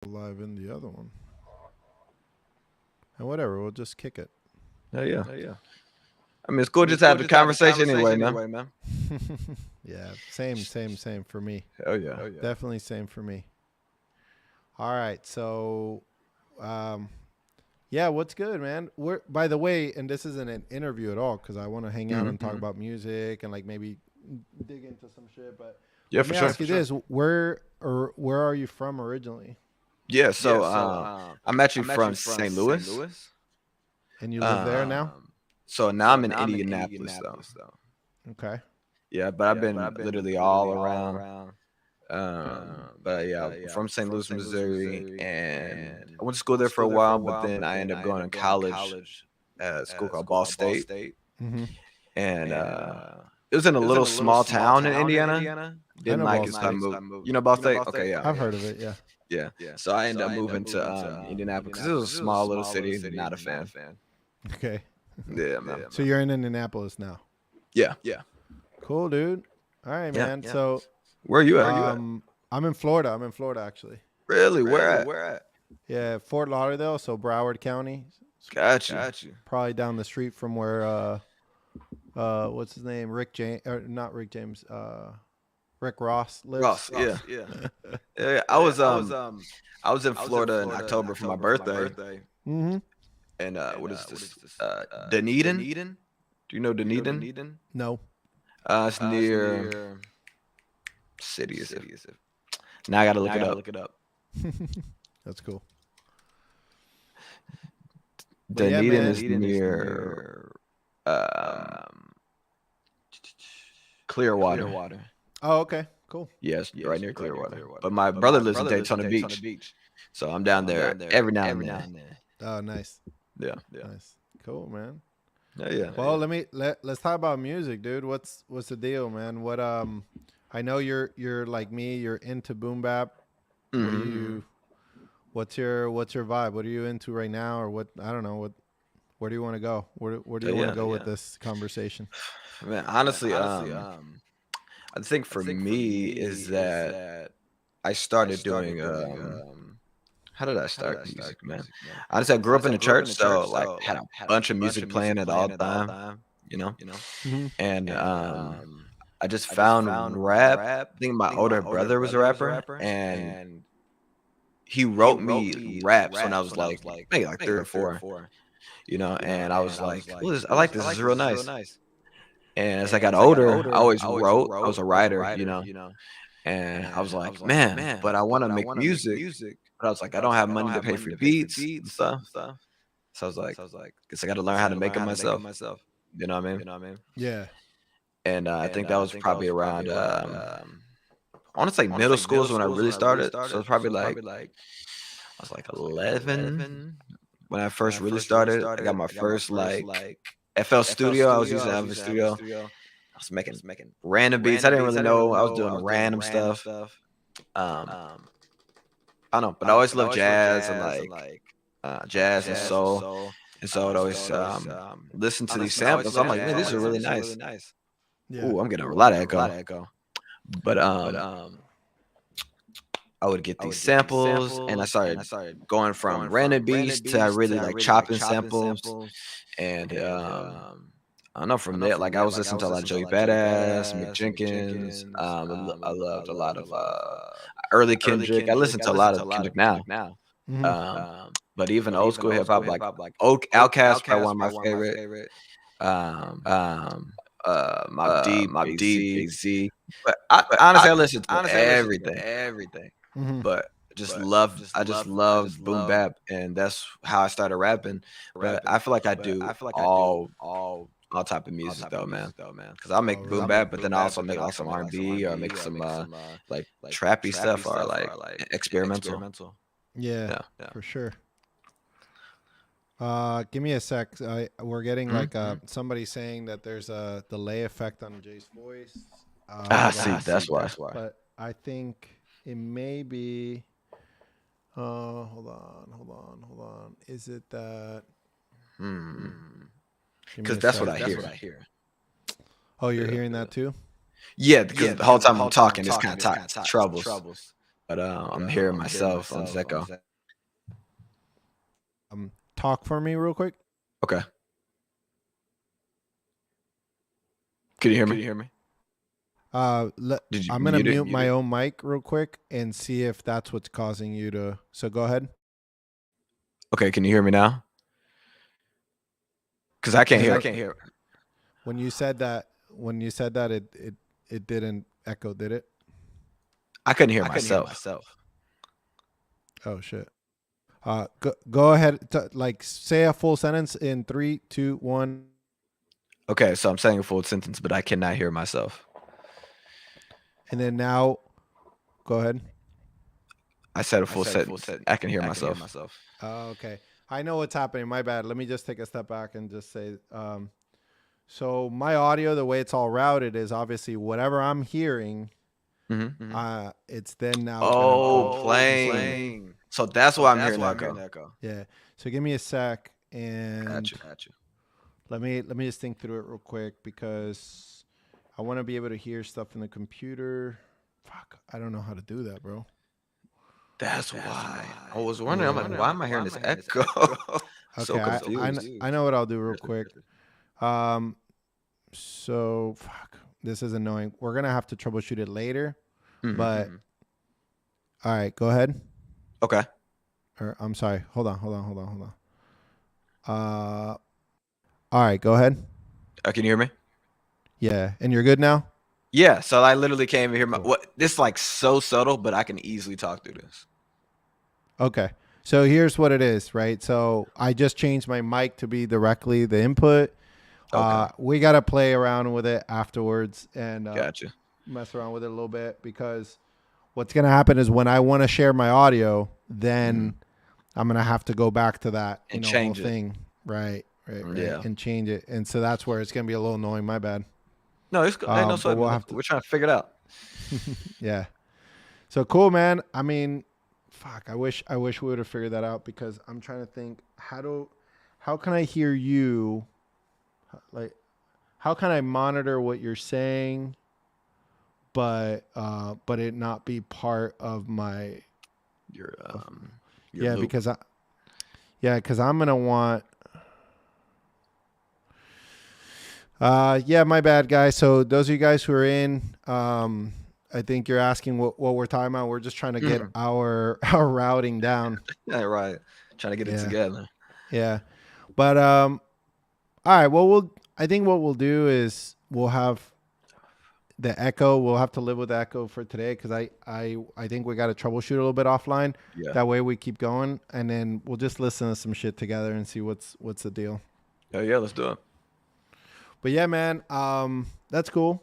Live in the other one. And whatever, we'll just kick it. Oh yeah. I mean, it's cool just to have the conversation anyway, man. Yeah, same for me. Oh yeah. Definitely same for me. All right, so yeah, what's good, man? We're by the way, and this isn't an interview at all because I want to hang out and talk about music and like maybe dig into some shit. But Yeah, let for me sure. ask you this: where are you from originally? Yeah, so I'm actually from St. Louis. And you live there now? So now I'm in Indianapolis though. Okay. Yeah, but I've been literally all around. But yeah, I'm from St. Louis, Missouri, and I went to school there for a while, but then I ended up going to college at a school called Ball State, Mm-hmm. and it was in a little small town in Indiana. I Didn't know like Ball it, so I State. moved. You know Ball State? Okay, yeah, I've heard of it. Yeah. yeah. So I ended up moving to Indianapolis because it was a small little city. Not a fan. Okay. Yeah, man. So you're in Indianapolis now. Yeah. Cool, dude. All right, Yeah. man. So Where are you at? I'm in Florida. I'm in Florida actually. Really? Where at? Yeah, Fort Lauderdale, so Broward County. Got you. Probably down the street from where what's his name? Rick James or not Rick James, Rick Ross lives. Ross, yeah. Yeah. I was in Florida in October for my birthday. Mm-hmm. And what is this? Dunedin? Do you know Dunedin? No. It's near city. Is it? Now I gotta look it up. That's cool. Dunedin is near Clearwater. Oh, okay. Cool. Yes, right near Clearwater. But my brother lives in Daytona Beach, so I'm down there every now and then. Oh, nice. Yeah. Nice. Cool, man. Yeah. Well, let's talk about music, dude. What's the deal, man? What I know you're like me. You're into boom bap. What do you? What's your vibe? What are you into right now, or what? I don't know. Where do you want to go? Where do you want to go with this conversation? Man, honestly, I think for me is that I started doing how did I start music, man? Honestly, I grew up in the church, so like had a bunch of music playing at all time, you know. Mm-hmm. And I just found rap. I think my older brother was a rapper, and he wrote me raps when I was like maybe like 3 or 4, you know. And I was like, I like this. This is real nice. And as I got older, I always wrote. I was a writer, you know. And I was like, man, but I want to make music. But I was like, I don't have money to pay for beats and stuff. So I was like, guess I got to learn how to make them myself. You know what I mean? Yeah. And I think that was probably around, I want to say middle school is when I really started. So it's probably like, I was like 11 when I first really started. I got my first like FL Studio. I was using FL Studio. I was making random beats. I didn't really know. I was doing random stuff. I don't know, but I always loved jazz and like jazz and soul. And so I'd always listen to these samples. I'm like, man, these are really nice. Yeah. Ooh, I'm getting a lot of echo. But I would get these samples, and I started going from random beats to I really like chopping samples. And I don't know, from there, like I was listening to a lot of Joey Badass, Mick Jenkins. I loved a lot of early Kendrick. I listen to a lot of Kendrick now. Mm-hmm. But even old school hip hop, like Outkast, probably one of my favorite. Mobb Deep, Big Z. But honestly, I listen to everything. Mm-hmm. But I just love boom bap, and that's how I started rapping. But I feel like I do all type of music though, man. Because I'll make boom bap, but then I also make like some R&B or make some like trappy stuff or like experimental. Yeah, for sure. Give me a sec. We're getting like somebody saying that there's a delay effect on Jay's voice. See, that's why. But I think it may be. Hold on. Is it that? Because that's what I hear. Oh, you're hearing that too? Yeah, because the whole time I'm talking, it's kind of troubles. I'm hearing myself on Zecco. Talk for me real quick. Okay. Can you hear me? I'm gonna mute my own mic real quick and see if that's what's causing you to. So go ahead. Okay, can you hear me now? Because I can't hear. When you said that, it didn't echo, did it? I couldn't hear myself. Oh shit. Go ahead. Like say a full sentence in 3, 2, 1. Okay, so I'm saying a full sentence, but I cannot hear myself. And then now, go ahead. I said a full sentence. I can hear myself. Oh, okay. I know what's happening. My bad. Let me just take a step back and just say, so my audio, the way it's all routed is obviously whatever I'm hearing, it's then now. Playing. So that's why I'm hearing echo. Yeah. So give me a sec and Gotcha. let me just think through it real quick because I want to be able to hear stuff in the computer. Fuck, I don't know how to do that, bro. That's why. I was wondering. I'm like, why am I hearing this echo? So confused. I know what I'll do real quick. So fuck, this is annoying. We're gonna have to troubleshoot it later. But all right, go ahead. Okay. Or I'm sorry. Hold on. All right, go ahead. Can you hear me? Yeah, and you're good now? Yeah, so I literally can't even hear my what this is like so subtle, but I can easily talk through this. Okay. So here's what it is, right? So I just changed my mic to be directly the input. Okay. We got to play around with it afterwards and Gotcha. Mess around with it a little bit because what's going to happen is when I want to share my audio, then I'm going to have to go back to that and change whole thing. Right. Yeah. And change it. And so that's where it's going to be a little annoying. My bad. No, it's good. No sweat. We're trying to figure it out. Yeah. So cool, man. I mean, fuck, I wish we would have figured that out because I'm trying to think how can I hear you? Like, how can I monitor what you're saying, but it not be part of my your yeah loop. because I'm gonna want yeah, my bad, guys. So those of you guys who are in, I think you're asking what we're talking about. We're just trying to get our routing down. Yeah, right. Trying to get it together. Yeah, but all right. Well, I think what we'll do is we'll have the echo. We'll have to live with the echo for today because I think we got to troubleshoot a little bit offline. Yeah. That way we keep going, and then we'll just listen to some shit together and see what's the deal. Yeah, let's do it. But yeah, man, that's cool.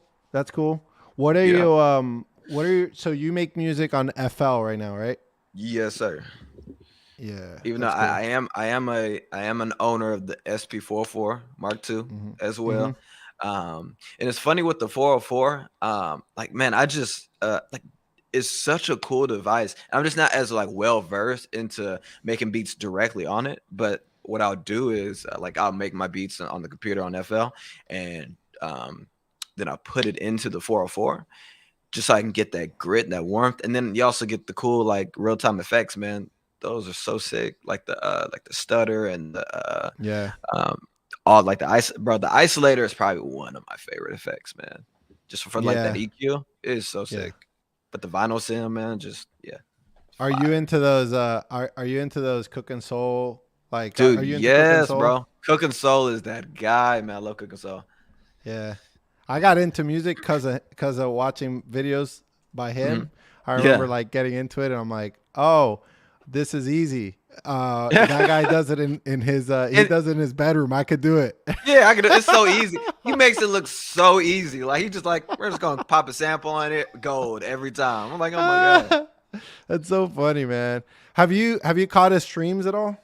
What are you? So you make music on FL right now, right? Yes, sir. Yeah. Even though I am an owner of the SP404 Mark II as well. And it's funny with the 404. Like, man, I just like it's such a cool device. I'm just not as like well versed into making beats directly on it, but what I'll do is like I'll make my beats on the computer on FL, and then I'll put it into the 404 just so I can get that grit and that warmth. And then you also get the cool like real time effects, man. Those are so sick, like the stutter and the all like the the isolator is probably one of my favorite effects, man. Just for like that EQ, it is so sick. But the vinyl sim, man, just Are you into those? Are you into those Cooking Soul? Like, dude, are you into yes, bro. Cooking Soul is that guy, man. I love Cooking Soul. Yeah, I got into music because of watching videos by him. I remember like getting into it, and I'm like, oh, this is easy. That guy does it in his he does it in his bedroom. I could do it. Yeah, I could. It's so easy. He makes it look so easy. Like he just like we're just gonna pop a sample on it, gold every time. I'm like, oh my god. That's so funny, man. Have you caught his streams at all?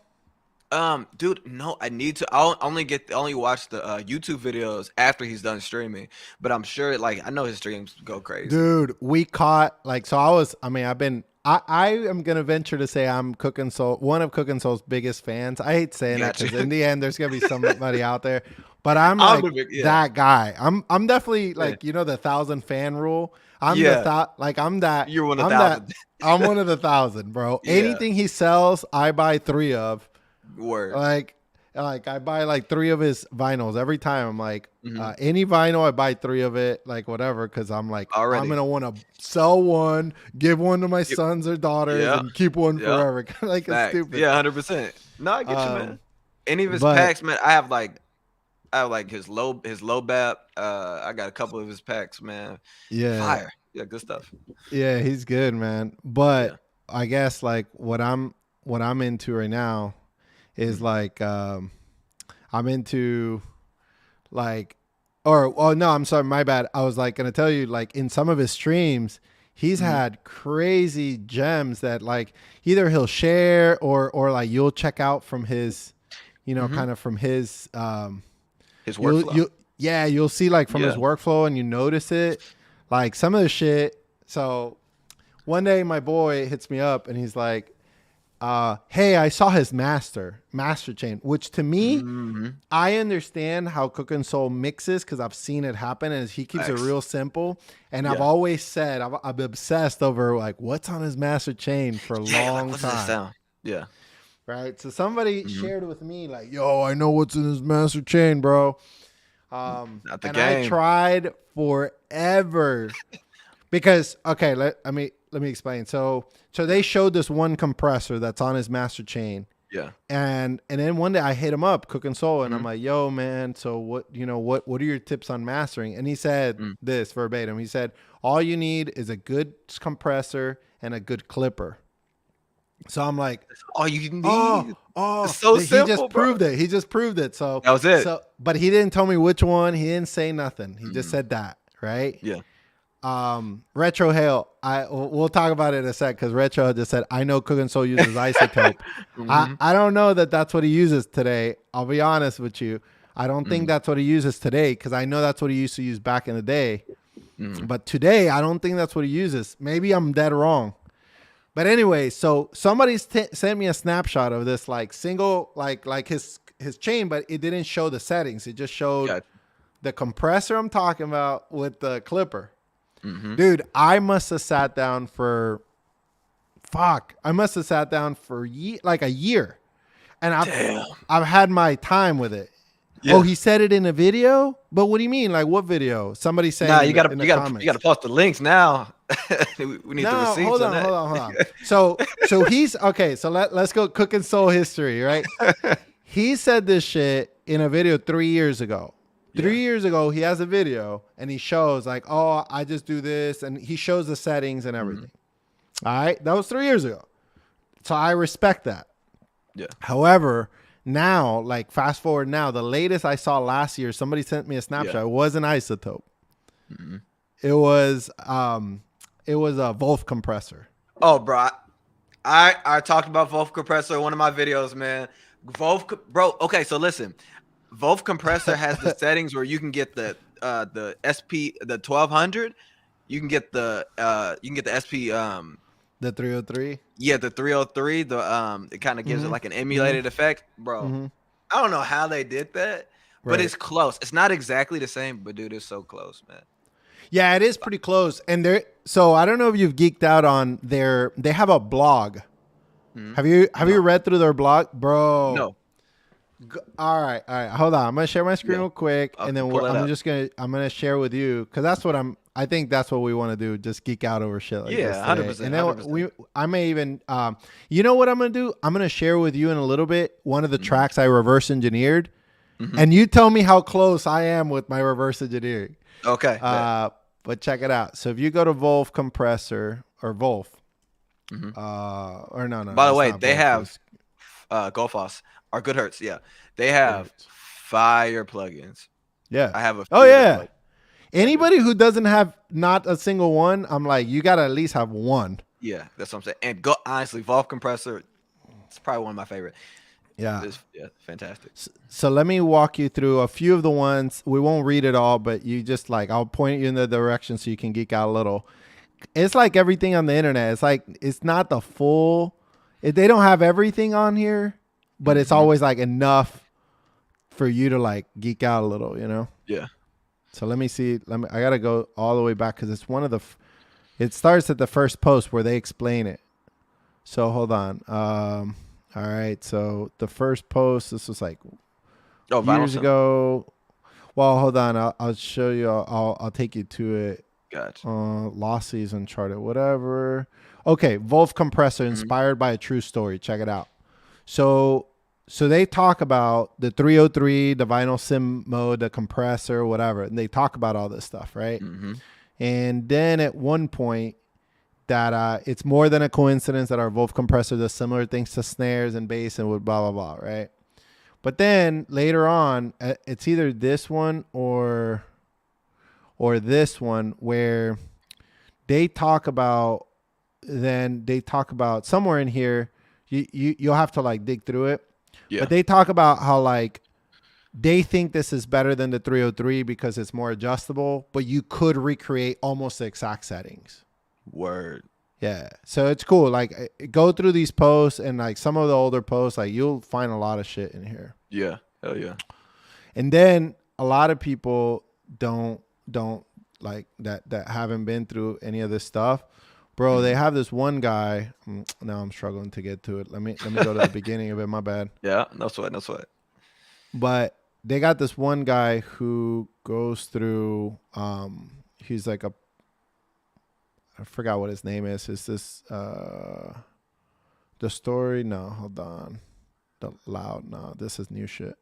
Dude, no, I need to. I'll only watch the YouTube videos after he's done streaming. But I'm sure, like, I know his streams go crazy. Dude, we caught like so. I am gonna venture to say I'm one of Cooking Soul's biggest fans. I hate saying that because in the end, there's gonna be somebody out there. but I'm I'm like the big, yeah, that guy. I'm definitely yeah, like, you know, the 1,000 fan rule. I'm yeah. like I'm that You're one of I'm that thousand. I'm one of the 1,000, bro. Yeah, Anything he sells, I buy 3 of. word. Like I buy like 3 of his vinyls every time. I'm like, Hmm. any vinyl, I buy 3 of it, like whatever, because I'm like, I'm Already. gonna want to sell one, give one to my Yep. sons or daughters, Yeah. and keep one Yeah. forever. Like it's Facts. stupid. Yeah, 100%. No, I get you, man. Um, Any of his but packs, man. I have like his low bap. I got a couple of his packs, man. yeah, Fire. Yeah, good stuff. yeah, he's good, man. Yeah. But I guess like what I'm into right now is Mhm. like I'm into like or oh no, I'm sorry, my bad. I was like gonna tell you like in some of his streams, he's Mhm. had crazy gems that like either he'll share or like you'll check out from his, you know, Mhm. kind of from his His you'll workflow. you yeah, you'll see like from his Yeah. workflow and you notice it. Like some of the shit. So one day my boy hits me up and he's like, hey, I saw his master chain, which to me, Mhm. I understand how Cook and Soul mixes because I've seen it happen and he keeps it Facts. real simple. And I've Yeah. always said I'm obsessed over like what's on his master chain for a Yeah, like, long what does that time. sound? Yeah. Right. So somebody Mhm. shared with me like, yo, I know what's in his master chain, bro. Not the And I game. tried forever because okay, let me explain. So they showed this one compressor that's on his master chain. Yeah. And then one day I hit him up, Cook and Soul, and I'm Mhm. like, "Yo, man, so what are your tips on mastering?" And he said Mm. this verbatim. He said, "All you need is a good compressor and a good clipper." So I'm like, That's all you "Oh, need. It's oh, so he just simple, bro. proved it. He just proved it." So That was it. but he didn't tell me which one. He didn't say nothing. He just Mhm. said that, right? Yeah. Retro Hail. We'll talk about it in a sec because Retro just said I know Cook and Soul uses isotope. Mhm. I don't know that that's what he uses today. I'll be honest with you. I don't think Mhm. that's what he uses today because I know that's what he used to use back in the day. Mhm. But today, I don't think that's what he uses. Maybe I'm dead wrong. But anyway, so somebody sent me a snapshot of this like single like his chain, but it didn't show the settings. It just showed Gotcha. the compressor I'm talking about with the clipper. Mhm. Dude, I must have sat down for I must have sat down for like a year, and Damn. I've had my time with it. Oh, Yeah. he said it in a video, but what do you mean? Like what video? Somebody Nah, saying you in gotta the you gotta you gotta comments. post the links now. We need the No, receipts hold on on, that. hold on, hold on. So he's okay. So let's go Cook and Soul history, right? He said this shit in a video 3 years ago. Yeah. 3 years ago, he has a video and he shows like, oh, I just do this, and he shows the settings and Mhm. everything. All right, that was 3 years ago. So I respect that. Yeah. However, now, like fast forward now, the latest I saw last year, somebody sent me a snapshot. Yeah. It was an isotope. Mhm. It was a Wolf compressor. Oh, bro. I talked about Wolf compressor in one of my videos, man. Bro. Okay, so listen. Wolf compressor has the settings where you can get the SP the 1200. You can get the SP The 303. yeah, the 303. It kind of gives it Mm-hmm. like an emulated effect, bro. Mm-hmm. I don't know how they did that, but Right. it's close. It's not exactly the same, but dude, it's so close, man. Yeah, it is pretty close. And so I don't know if you've geeked out on they have a blog. Mhm. Have you No, read through their blog? Bro. no, All right. Hold on. I'm gonna share my screen yeah. real quick, I'll and then pull that up. I'm gonna share with you because that's what I think that's what we want to do. Just geek out over shit like this Yeah, hundred today. And percent, then 100%. I may even, you know what I'm gonna do? I'm gonna share with you in a little bit one of the tracks I reverse engineered, Mhm. and you tell me how close I am with my reverse engineering. Okay, bet. But check it out. So if you go to Wolf compressor or Wolf, Mhm. or no, By the it's way, not they Wolf. have Goldfoss or Good Hertz. Yeah, they Good have Hurts. fire plugins. Yeah. I have a Oh few of their yeah. plugins. Anybody who doesn't have not a single one, I'm like, you gotta at least have one. Yeah, that's what I'm saying. And go honestly, Valve compressor. It's probably one of my favorite. Yeah. It's fantastic. So let me walk you through a few of the ones. We won't read it all, but you just like I'll point you in the direction so you can geek out a little. It's like everything on the internet. It's like it's not the full. They don't have everything on here, but it's Mhm. always like enough for you to like geek out a little, you know? Yeah. So let me see. I gotta go all the way back because it's one of the. It starts at the first post where they explain it. So hold on. All right. So the first post, this was like years ago. Well, hold on. I'll show you. I'll take you to it. Gotcha. Losses, Uncharted, whatever. Okay, Wolf Compressor, inspired by a true story. Check it out. So they talk about the 303, the vinyl sim mode, the compressor, whatever, and they talk about all this stuff, right? Mm-hmm. And then at one point, that it's more than a coincidence that our Wolf compressor does similar things to snares and bass and blah blah blah, right? But then later on, it's either this one or this one where they talk about. Then they talk about somewhere in here. You'll have to like dig through it. Yeah. But they talk about how like they think this is better than the 303 because it's more adjustable, but you could recreate almost the exact settings. Word. Yeah. So it's cool. Like go through these posts and like some of the older posts, like you'll find a lot of shit in here. Yeah. Hell yeah. And then a lot of people don't like that haven't been through any of this stuff. Bro, they have this one guy. Now I'm struggling to get to it. Let me go to the beginning of it. My bad. Yeah, no sweat. But they got this one guy who goes through. He's like I forgot what his name is. Is this the story? No, hold on. The loud. No, this is new shit.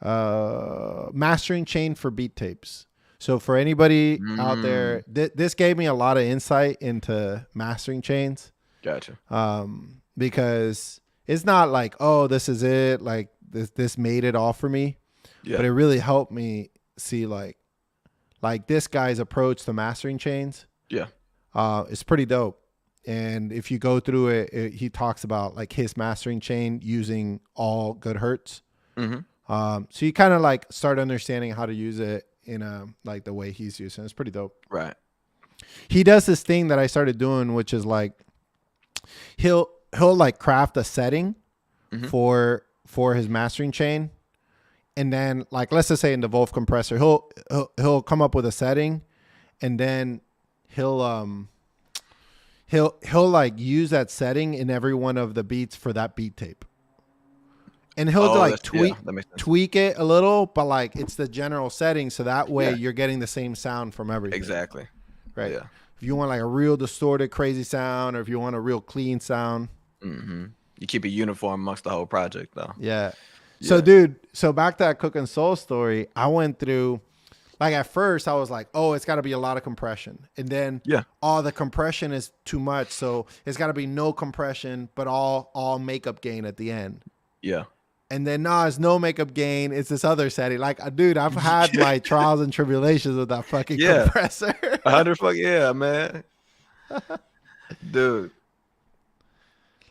Mastering chain for beat tapes. So for anybody out there, this gave me a lot of insight into mastering chains. Gotcha. Because it's not like, oh, this is it. Like this made it all for me. Yeah. But it really helped me see like this guy's approach to mastering chains. Yeah. It's pretty dope. And if you go through it, he talks about like his mastering chain using all good hertz. Mm-hmm. So you kind of like start understanding how to use it in like the way he's using. It's pretty dope. Right. He does this thing that I started doing, which is like he'll like craft a setting for his mastering chain, and then like let's just say in the Wolf compressor, he'll come up with a setting, and then he'll like use that setting in every one of the beats for that beat tape. And he'll like tweak it a little, but like it's the general setting, so that way you're getting the same sound from everything. Exactly. Right. Yeah. If you want like a real distorted, crazy sound, or if you want a real clean sound, you keep it uniform amongst the whole project, though. Yeah. So, dude, back to that Cooking Soul story, I went through. Like at first, I was like, "Oh, it's got to be a lot of compression," and then, the compression is too much, so it's got to be no compression, but all makeup gain at the end. Yeah. And then it's no makeup gain. It's this other setting. Like, dude, I've had my trials and tribulations with that fucking compressor. 100 fuck yeah, man. Dude.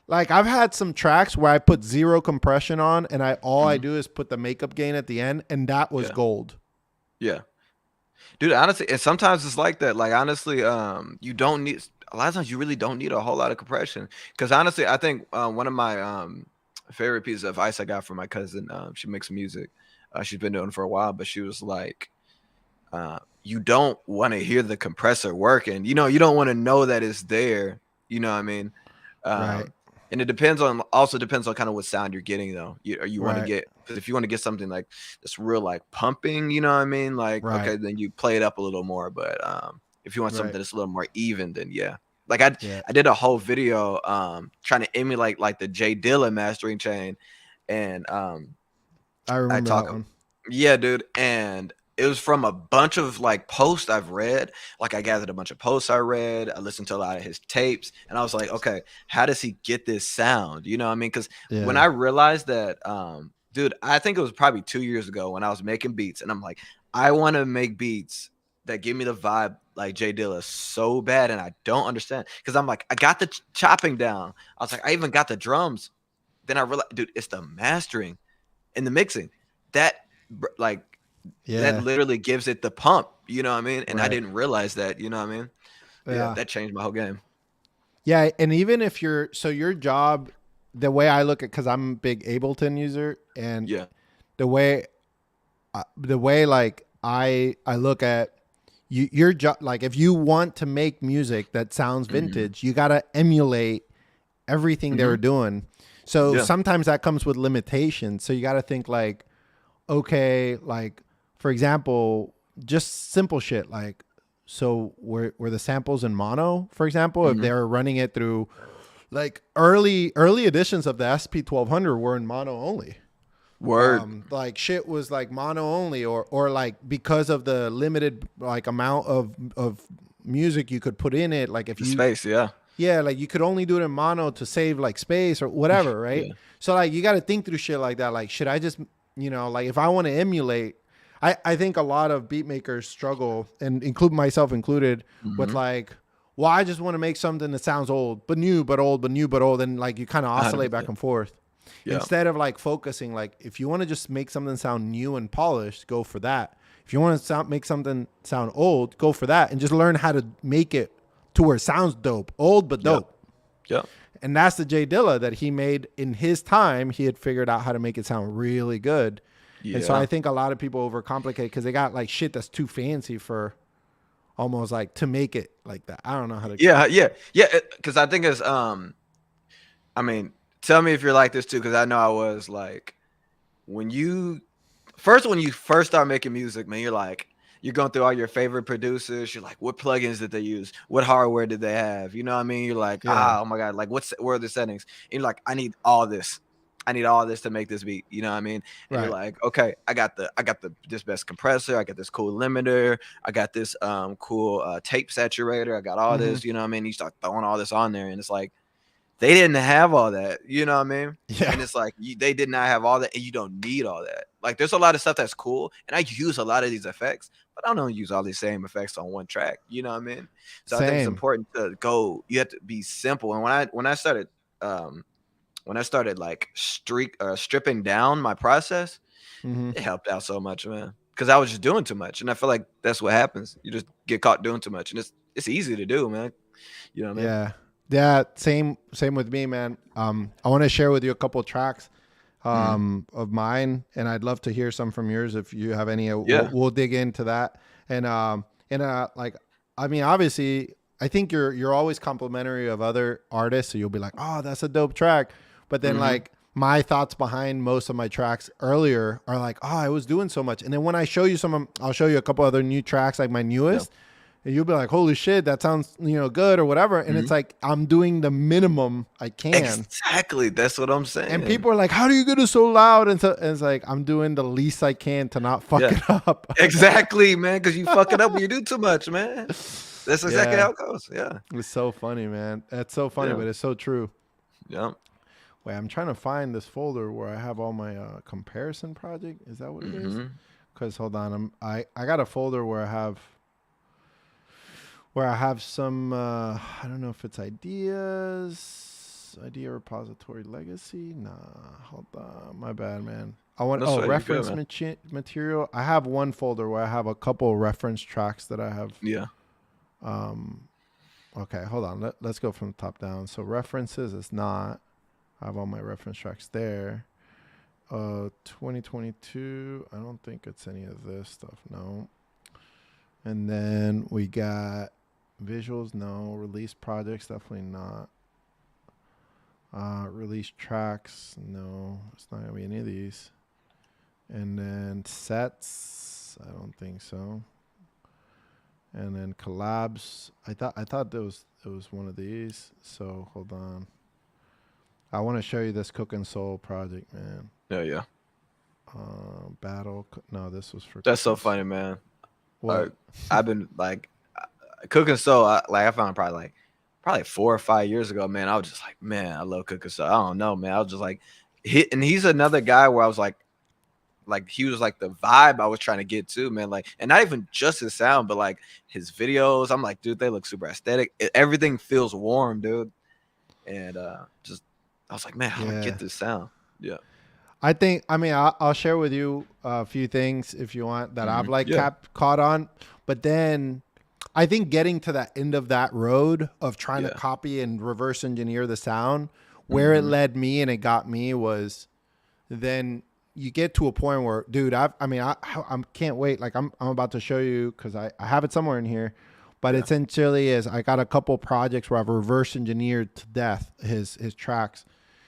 Like, I've had some tracks where I put zero compression on, and I do is put the makeup gain at the end, and that was gold. Yeah. Dude, honestly, and sometimes it's like that. Like, honestly, you don't need, a lot of times you really don't need a whole lot of compression. Because honestly, I think one of my favorite pieces of advice I got from my cousin, she makes music. She's been doing it for a while, but she was like, you don't want to hear the compressor working. You don't want to know that it's there. You know what I mean? Right. And it depends on kind of what sound you're getting, though. You want to get, because if you want to get something like this real like pumping, you know what I mean? Like, okay, then you play it up a little more. But if you want something that's a little more even, then Like I did a whole video trying to emulate like the Jay Dilla mastering chain, and I remember that one. Yeah, dude, and it was from a bunch of like posts I've read. Like I gathered a bunch of posts I read. I listened to a lot of his tapes, and I was like, okay, how does he get this sound? You know what I mean? Because when I realized that, dude, I think it was probably 2 years ago when I was making beats, and I'm like, I want to make beats that give me the vibe like Jay Dilla so bad, and I don't understand, because I'm like, I got the chopping down. I was like, I even got the drums. Then I realized, dude, it's the mastering and the mixing that like that literally gives it the pump. You know what I mean? And I didn't realize that. You know what I mean? Yeah, that changed my whole game. Yeah, and even if your job, the way I look at, because I'm a big Ableton user, and the way the way like I look at your job, like if you want to make music that sounds vintage, you gotta emulate everything they were doing. So Yeah. sometimes that comes with limitations. So you gotta think like, okay, like for example, just simple shit like, so were the samples in mono, for example, if they were running it through like early editions of the SP1200 were in mono only. Word. Like shit was like mono only, or like because of the limited like amount of music you could put in it, like if The you space. Yeah. yeah, like you could only do it in mono to save like space or whatever, right? Yeah. So like you got to think through shit like that. Like should I just, like if I want to emulate, I think a lot of beat makers struggle, and include myself included, with like, well, I just want to make something that sounds old but new, but old but new but old, and like you kind of oscillate back 100%. and forth. Yeah. Instead of like focusing, like if you want to just make something sound new and polished, go for that. If you want to make something sound old, go for that, and just learn how to make it to where it sounds dope, old but dope. Yeah. And that's the Jay Dilla that he made in his time. He had figured out how to make it sound really good. Yeah. And so I think a lot of people overcomplicate because they got like shit that's too fancy for almost like to make it like that. I don't know how to. Yeah. Because I think it's I mean, tell me if you're like this too, because I know I was like when you first start making music, man, you're going through all your favorite producers. You're like, what plugins did they use? What hardware did they have? You know what I mean? You're like, Yeah. oh my God, like where are the settings? And you're like, I need all this. I need all this to make this beat. You know what I mean? And you're Right. like, okay, I got this best compressor. I got this cool limiter. I got this cool tape saturator. I got all this. You know what I mean? You start throwing all this on there, and it's like they didn't have all that. You know what I mean? Yeah. And it's like they did not have all that, and you don't need all that. Like there's a lot of stuff that's cool, and I use a lot of these effects, but I don't use all these same effects on one track. You know what I mean? So I think it's Same. important to go. You have to be simple. And when I started like stripping down my process, Mm-hmm. it helped out so much, man. Because I was just doing too much, and I feel like that's what happens. You just get caught doing too much, and it's easy to do, man. You know what I mean? Yeah. Yeah. Same with me, man. I want to share with you a couple of tracks of mine, and I'd love to hear some from yours if you have any. Yeah. We'll dig into that. And like, I mean, obviously, I think you're always complimentary of other artists, so you'll be like, oh, that's a dope track. But then like my thoughts behind most of my tracks earlier are like, oh, I was doing so much. And then when I show you I'll show you a couple other new tracks, like my newest. And you'll be like, holy shit, that sounds, good or whatever. And it's like, I'm doing the minimum I can. Exactly. That's what I'm saying. And people are like, how do you get it so loud? And it's like, I'm doing the least I can to not fuck it up. Exactly, man. Because you fuck it up when you do too much, man. That's exactly how it goes. Yeah. It's so funny, man. That's so funny, but it's so true. Yeah. Wait, I'm trying to find this folder where I have all my comparison project. Is that what it is? Because hold on, I got a folder where I have some I don't know if it's idea repository legacy. Nah, hold on, my bad, man. I want reference material. I have one folder where I have a couple reference tracks that I have. Yeah. Okay, hold on. Let's go from the top down. So references is not. I have all my reference tracks there. 2022. I don't think it's any of this stuff. No. And then we got visuals. No. Release projects. Definitely not. Release tracks. No. It's not going to be any of these. And then sets. I don't think so. And then collabs. I thought it was one of these. So hold on. I want to show you this Cookin' Soul project, man. Yeah. Battle. No, this was for. That's so funny, man. What? I've been like Cookin' Soul. I found probably 4 or 5 years ago, man. I was just like, man, I love Cookin' Soul. I don't know, man. I was just like, and he's another guy where I was like he was like the vibe I was trying to get to, man. Like, and not even just his sound, but like his videos. I'm like, dude, they look super aesthetic. Everything feels warm, dude. And I was like, man, how do I get this sound? Yeah. I think, I'll share with you a few things if you want that I've caught on. But then I think getting to that end of that road of trying to copy and reverse engineer the sound, where it led me and it got me was then you get to a point where, dude, I can't wait. Like I'm about to show you because I have it somewhere in here, but Yeah. essentially is I got a couple projects where I've reverse engineered to death his tracks.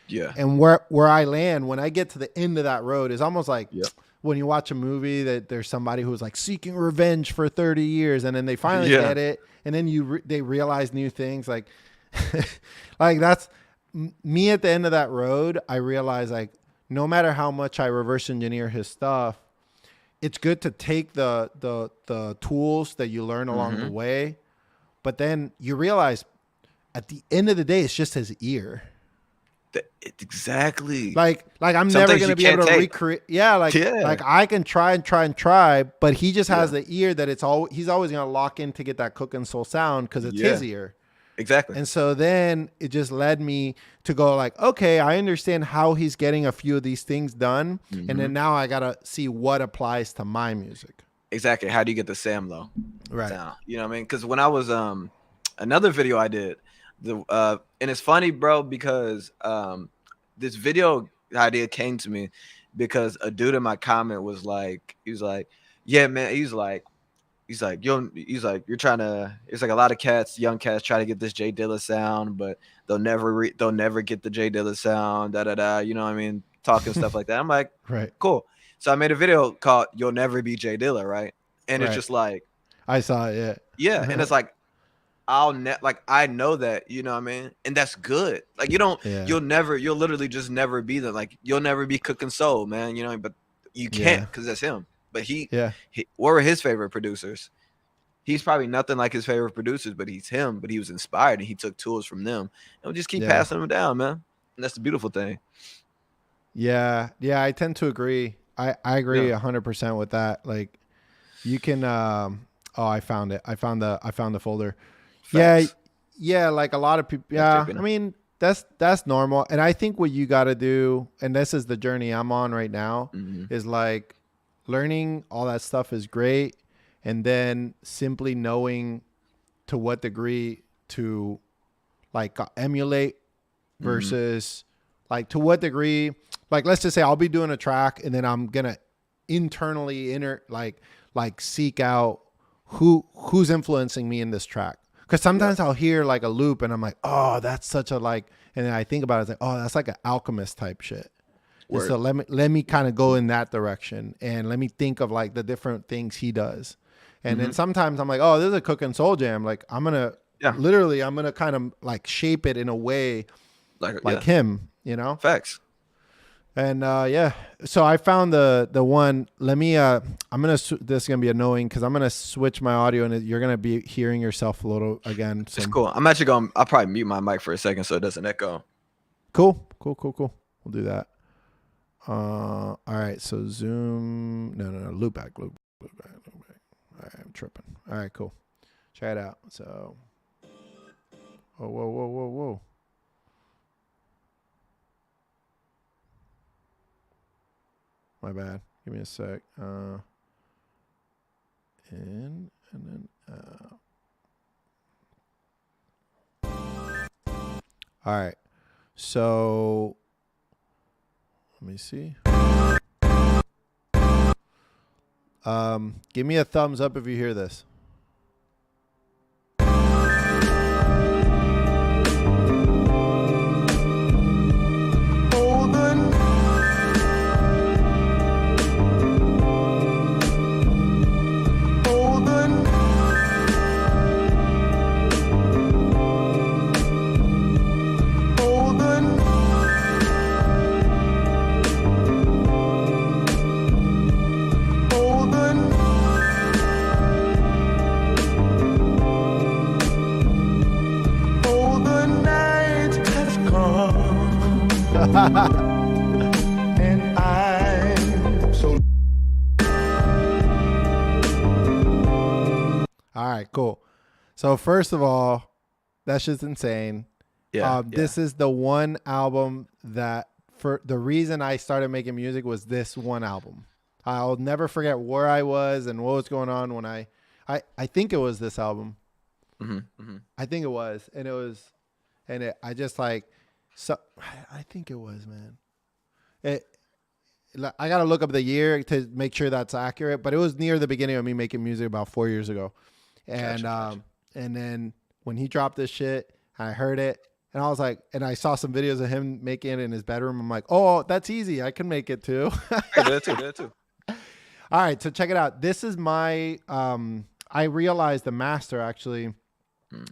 Yeah. And where I land when I get to the end of that road is almost like Yep. when you watch a movie that there's somebody who's like seeking revenge for 30 years and then they finally Yeah. get it and then they realize new things like like that's me at the end of that road. I realize like no matter how much I reverse engineer his stuff, it's good to take the tools that you learn along the way, but then you realize at the end of the day it's just his ear. Exactly. Like I'm Some never things gonna you be able can't to take. recreate. Yeah, like I can try and try and try, but he just has the ear that he's always gonna lock in to get that cooking soul sound because it's his ear. Exactly. And so then it just led me to go like, okay, I understand how he's getting a few of these things done, and then now I gotta see what applies to my music. Exactly. How do you get the Sam Low Right. sound? You know what I mean? Because when I was another video I did, and it's funny, bro, because this video idea came to me because a dude in my comment was like, he was like, yeah, man, he's like, you're trying to. It's like a lot of cats, young cats, try to get this Jay Dilla sound, but they'll never get the Jay Dilla sound. Da da da. You know what I mean? Talking stuff like that. I'm like, Right. cool. So I made a video called "You'll Never Be Jay Dilla," right? And it's just like, I saw it. yeah, and it's like, I know that, you know what I mean? And that's good. Like you'll literally just never be that. Like you'll never be Cooking Soul, man. You know, but you can't because that's him. But he, what were his favorite producers? He's probably nothing like his favorite producers, but he's him. But he was inspired and he took tools from them. And we just keep passing them down, man. And that's the beautiful thing. Yeah, I tend to agree. I agree 100% with that. Like you can I found it. I found the folder. Facts. Yeah, like a lot of people. Yeah, I mean that's normal. And I think what you got to do, and this is the journey I'm on right now, is like learning all that stuff is great, and then simply knowing to what degree to like emulate versus like to what degree. Like let's just say I'll be doing a track and then I'm gonna internally seek out who's influencing me in this track. Because sometimes I'll hear like a loop and I'm like, oh, that's such a like, and then I think about it, it's like, oh, that's like an Alchemist type shit. So let me kind of go in that direction and let me think of like the different things he does. And then sometimes I'm like, oh, this is a Cooking Soul jam. Like I'm gonna kind of like shape it in a way like him, you know? Facts. And so I found the one. Let me this is gonna be annoying because I'm gonna switch my audio and you're gonna be hearing yourself a little again. It's cool. I'm actually I'll probably mute my mic for a second so it doesn't echo. Cool. We'll do that. All right. So zoom. No. Loop back. All right. I'm tripping. All right. Cool. Check it out. So. Whoa. My bad. Give me a sec. In and then out. All right. So let me see. Give me a thumbs up if you hear this. And I'm so. All right, cool. So first of all, that's just insane. This is the one album that for the reason I started making music was this one album. I'll never forget where I was and what was going on when I think it was this album. I think it was, and it was, and it, I just like. So I think it was, man. I got to look up the year to make sure that's accurate, but it was near the beginning of me making music about 4 years ago. And, gotcha. And then when he dropped this shit, I heard it and I was like, and I saw some videos of him making it in his bedroom. I'm like, oh, that's easy. I can make it too. I did it too. All right. So check it out. This is my, I realized the master actually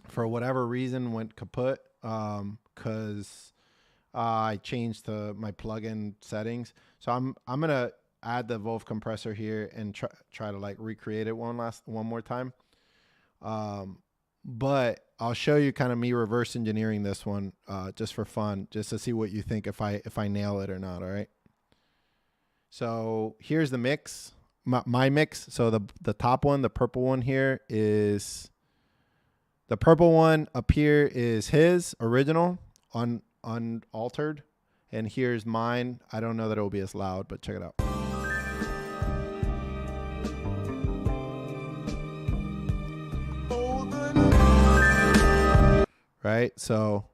for whatever reason went kaput. Cause I changed my plugin settings. So I'm going to add the Wolf compressor here and try to like recreate it one more time. But I'll show you kind of me reverse engineering this one, just for fun, just to see what you think if I nail it or not. All right. So here's the mix, my mix. So the top one, the purple one here is the purple one up here is his original unaltered. And here's mine. I don't know that it will be as loud, but check it out. Right, so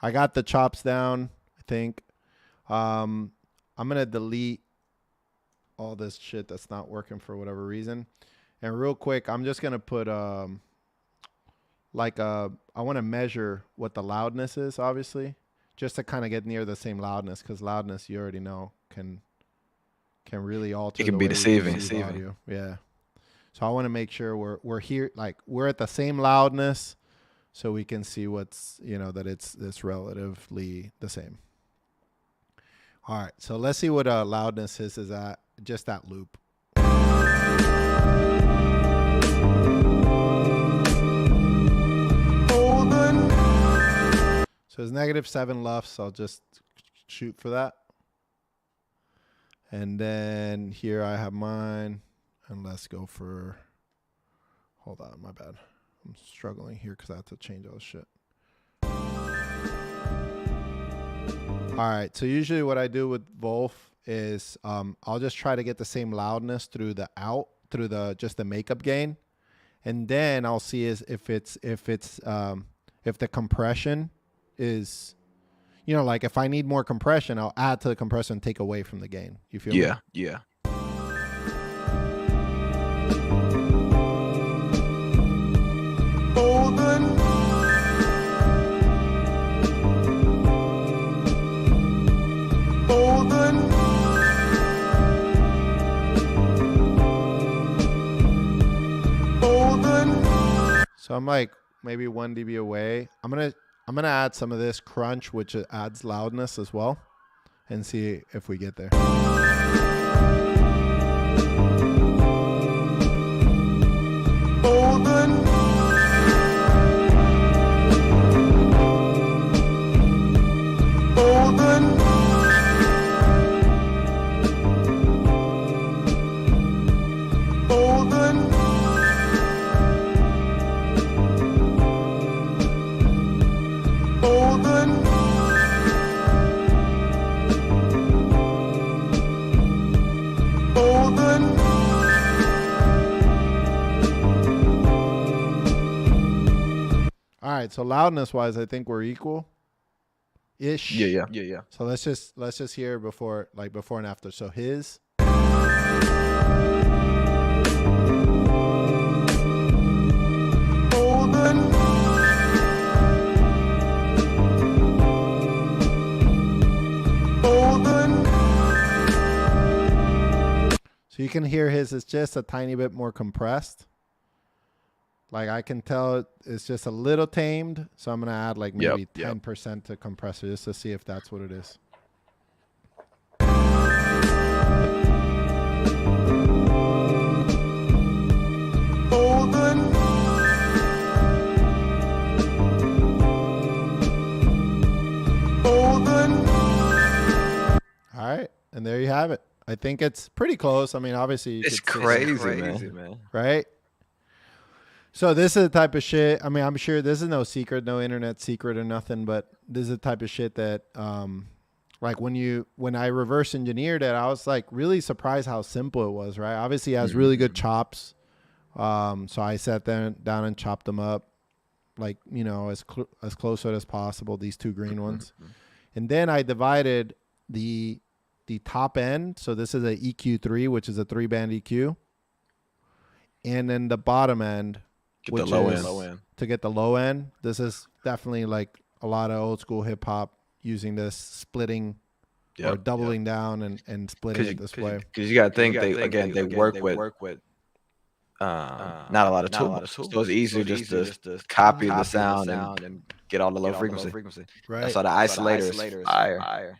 I got the chops down, I think. I'm gonna delete all this shit that's not working for whatever reason. And real quick, I'm just gonna put I want to measure what the loudness is, obviously, just to kind of get near the same loudness, because loudness, you already know, can really alter. It can be deceiving. Audio. Yeah. So I want to make sure we're here, like we're at the same loudness, so we can see what's, that it's relatively the same. All right, so let's see what loudness is at just that loop. So it's -7 left, so I'll just shoot for that. And then here I have mine, and let's go for, hold on, my bad. I'm struggling here because I have to change all this shit. All right, so usually what I do with Wolf is I'll just try to get the same loudness through just the makeup gain, and then I'll see if the compression is, like if I need more compression, I'll add to the compressor and take away from the gain. You feel me? Yeah. So I'm like maybe 1 dB away. I'm gonna add some of this crunch, which adds loudness as well, and see if we get there. All right, so loudness wise, I think we're equal ish. Yeah. So let's just hear before and after. So his. So you can hear his is just a tiny bit more compressed. Like I can tell it's just a little tamed. So I'm going to add like maybe 10% to compressor just to see if that's what it is. All right. And there you have it. I think it's pretty close. I mean, obviously, it's crazy, man. Right? So this is the type of shit. I mean, I'm sure this is no secret, no internet secret or nothing, but this is the type of shit that, like when I reverse engineered it, I was like really surprised how simple it was, right? Obviously it has really good chops. So I sat down and chopped them up, like, as close to it as possible, these two green ones. And then I divided the the top end. So this is a EQ3, which is a 3-band EQ. And then the bottom end, Get the low end. To get the low end. This is definitely like a lot of old school hip hop using this splitting or doubling down and splitting it this way. Because you got to think, they work with not a lot of tools. So it's easier just to copy the sound and get all the low frequency. Right. That's why the isolator is fire.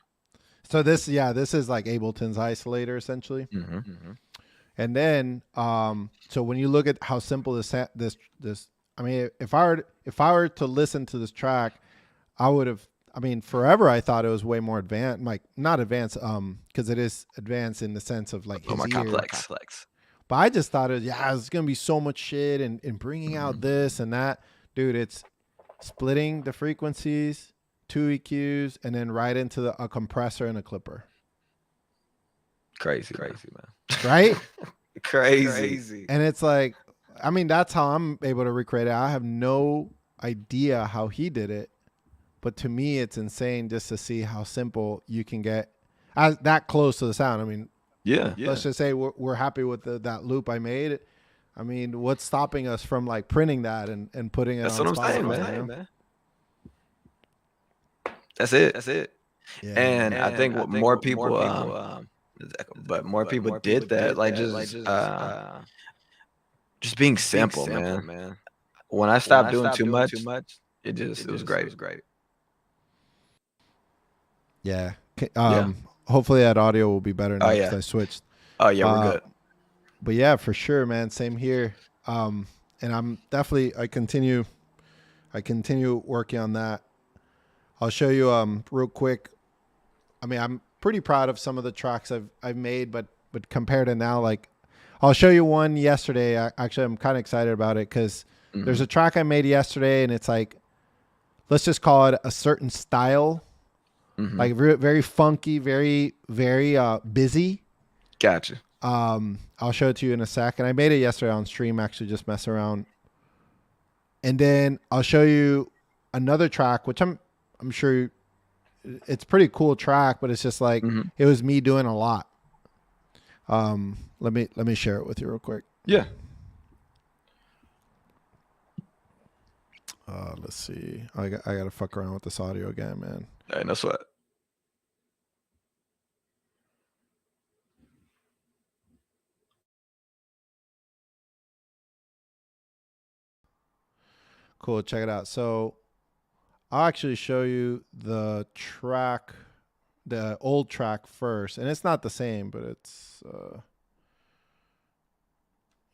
So this is like Ableton's isolator essentially. And then, so when you look at how simple this, I mean, if I were to listen to this track, I would have. I mean, forever I thought it was way more advanced, like not advanced, because it is advanced in the sense of like his more ear. complex. But I just thought it's gonna be so much shit and bringing out this and that, dude. It's splitting the frequencies, 2 EQs, and then right into a compressor and a clipper. Crazy, man. Right? Crazy. And it's like, I mean, that's how I'm able to recreate it. I have no idea how he did it, but to me, it's insane just to see how simple you can get that close to the sound. I mean, let's just say we're happy with that loop I made. I mean, what's stopping us from like printing that and putting it That's on what I'm saying, Spotify, man. That's it. Yeah. And I think what more people did that, like just being simple, man. When I stopped doing too much, it was great. Yeah. Hopefully that audio will be better now because I switched. Oh yeah, we're good. But yeah, for sure, man. Same here. And I'm definitely I continue working on that. I'll show you real quick. I mean, I'm pretty proud of some of the tracks I've made, but compared to now, like I'll show you one yesterday. Actually, I'm kind of excited about it because there's a track I made yesterday, and it's like, let's just call it a certain style, like very funky, very busy. Gotcha. I'll show it to you in a second. I made it yesterday on stream, actually, just mess around, and then I'll show you another track, which I'm sure it's pretty cool track, but it's just like it was me doing a lot. Let me share it with you real quick. Yeah. Let's see. I gotta fuck around with this audio again, man. Hey, no sweat. Cool. Check it out. So I'll actually show you the track, the old track first, and it's not the same, but it's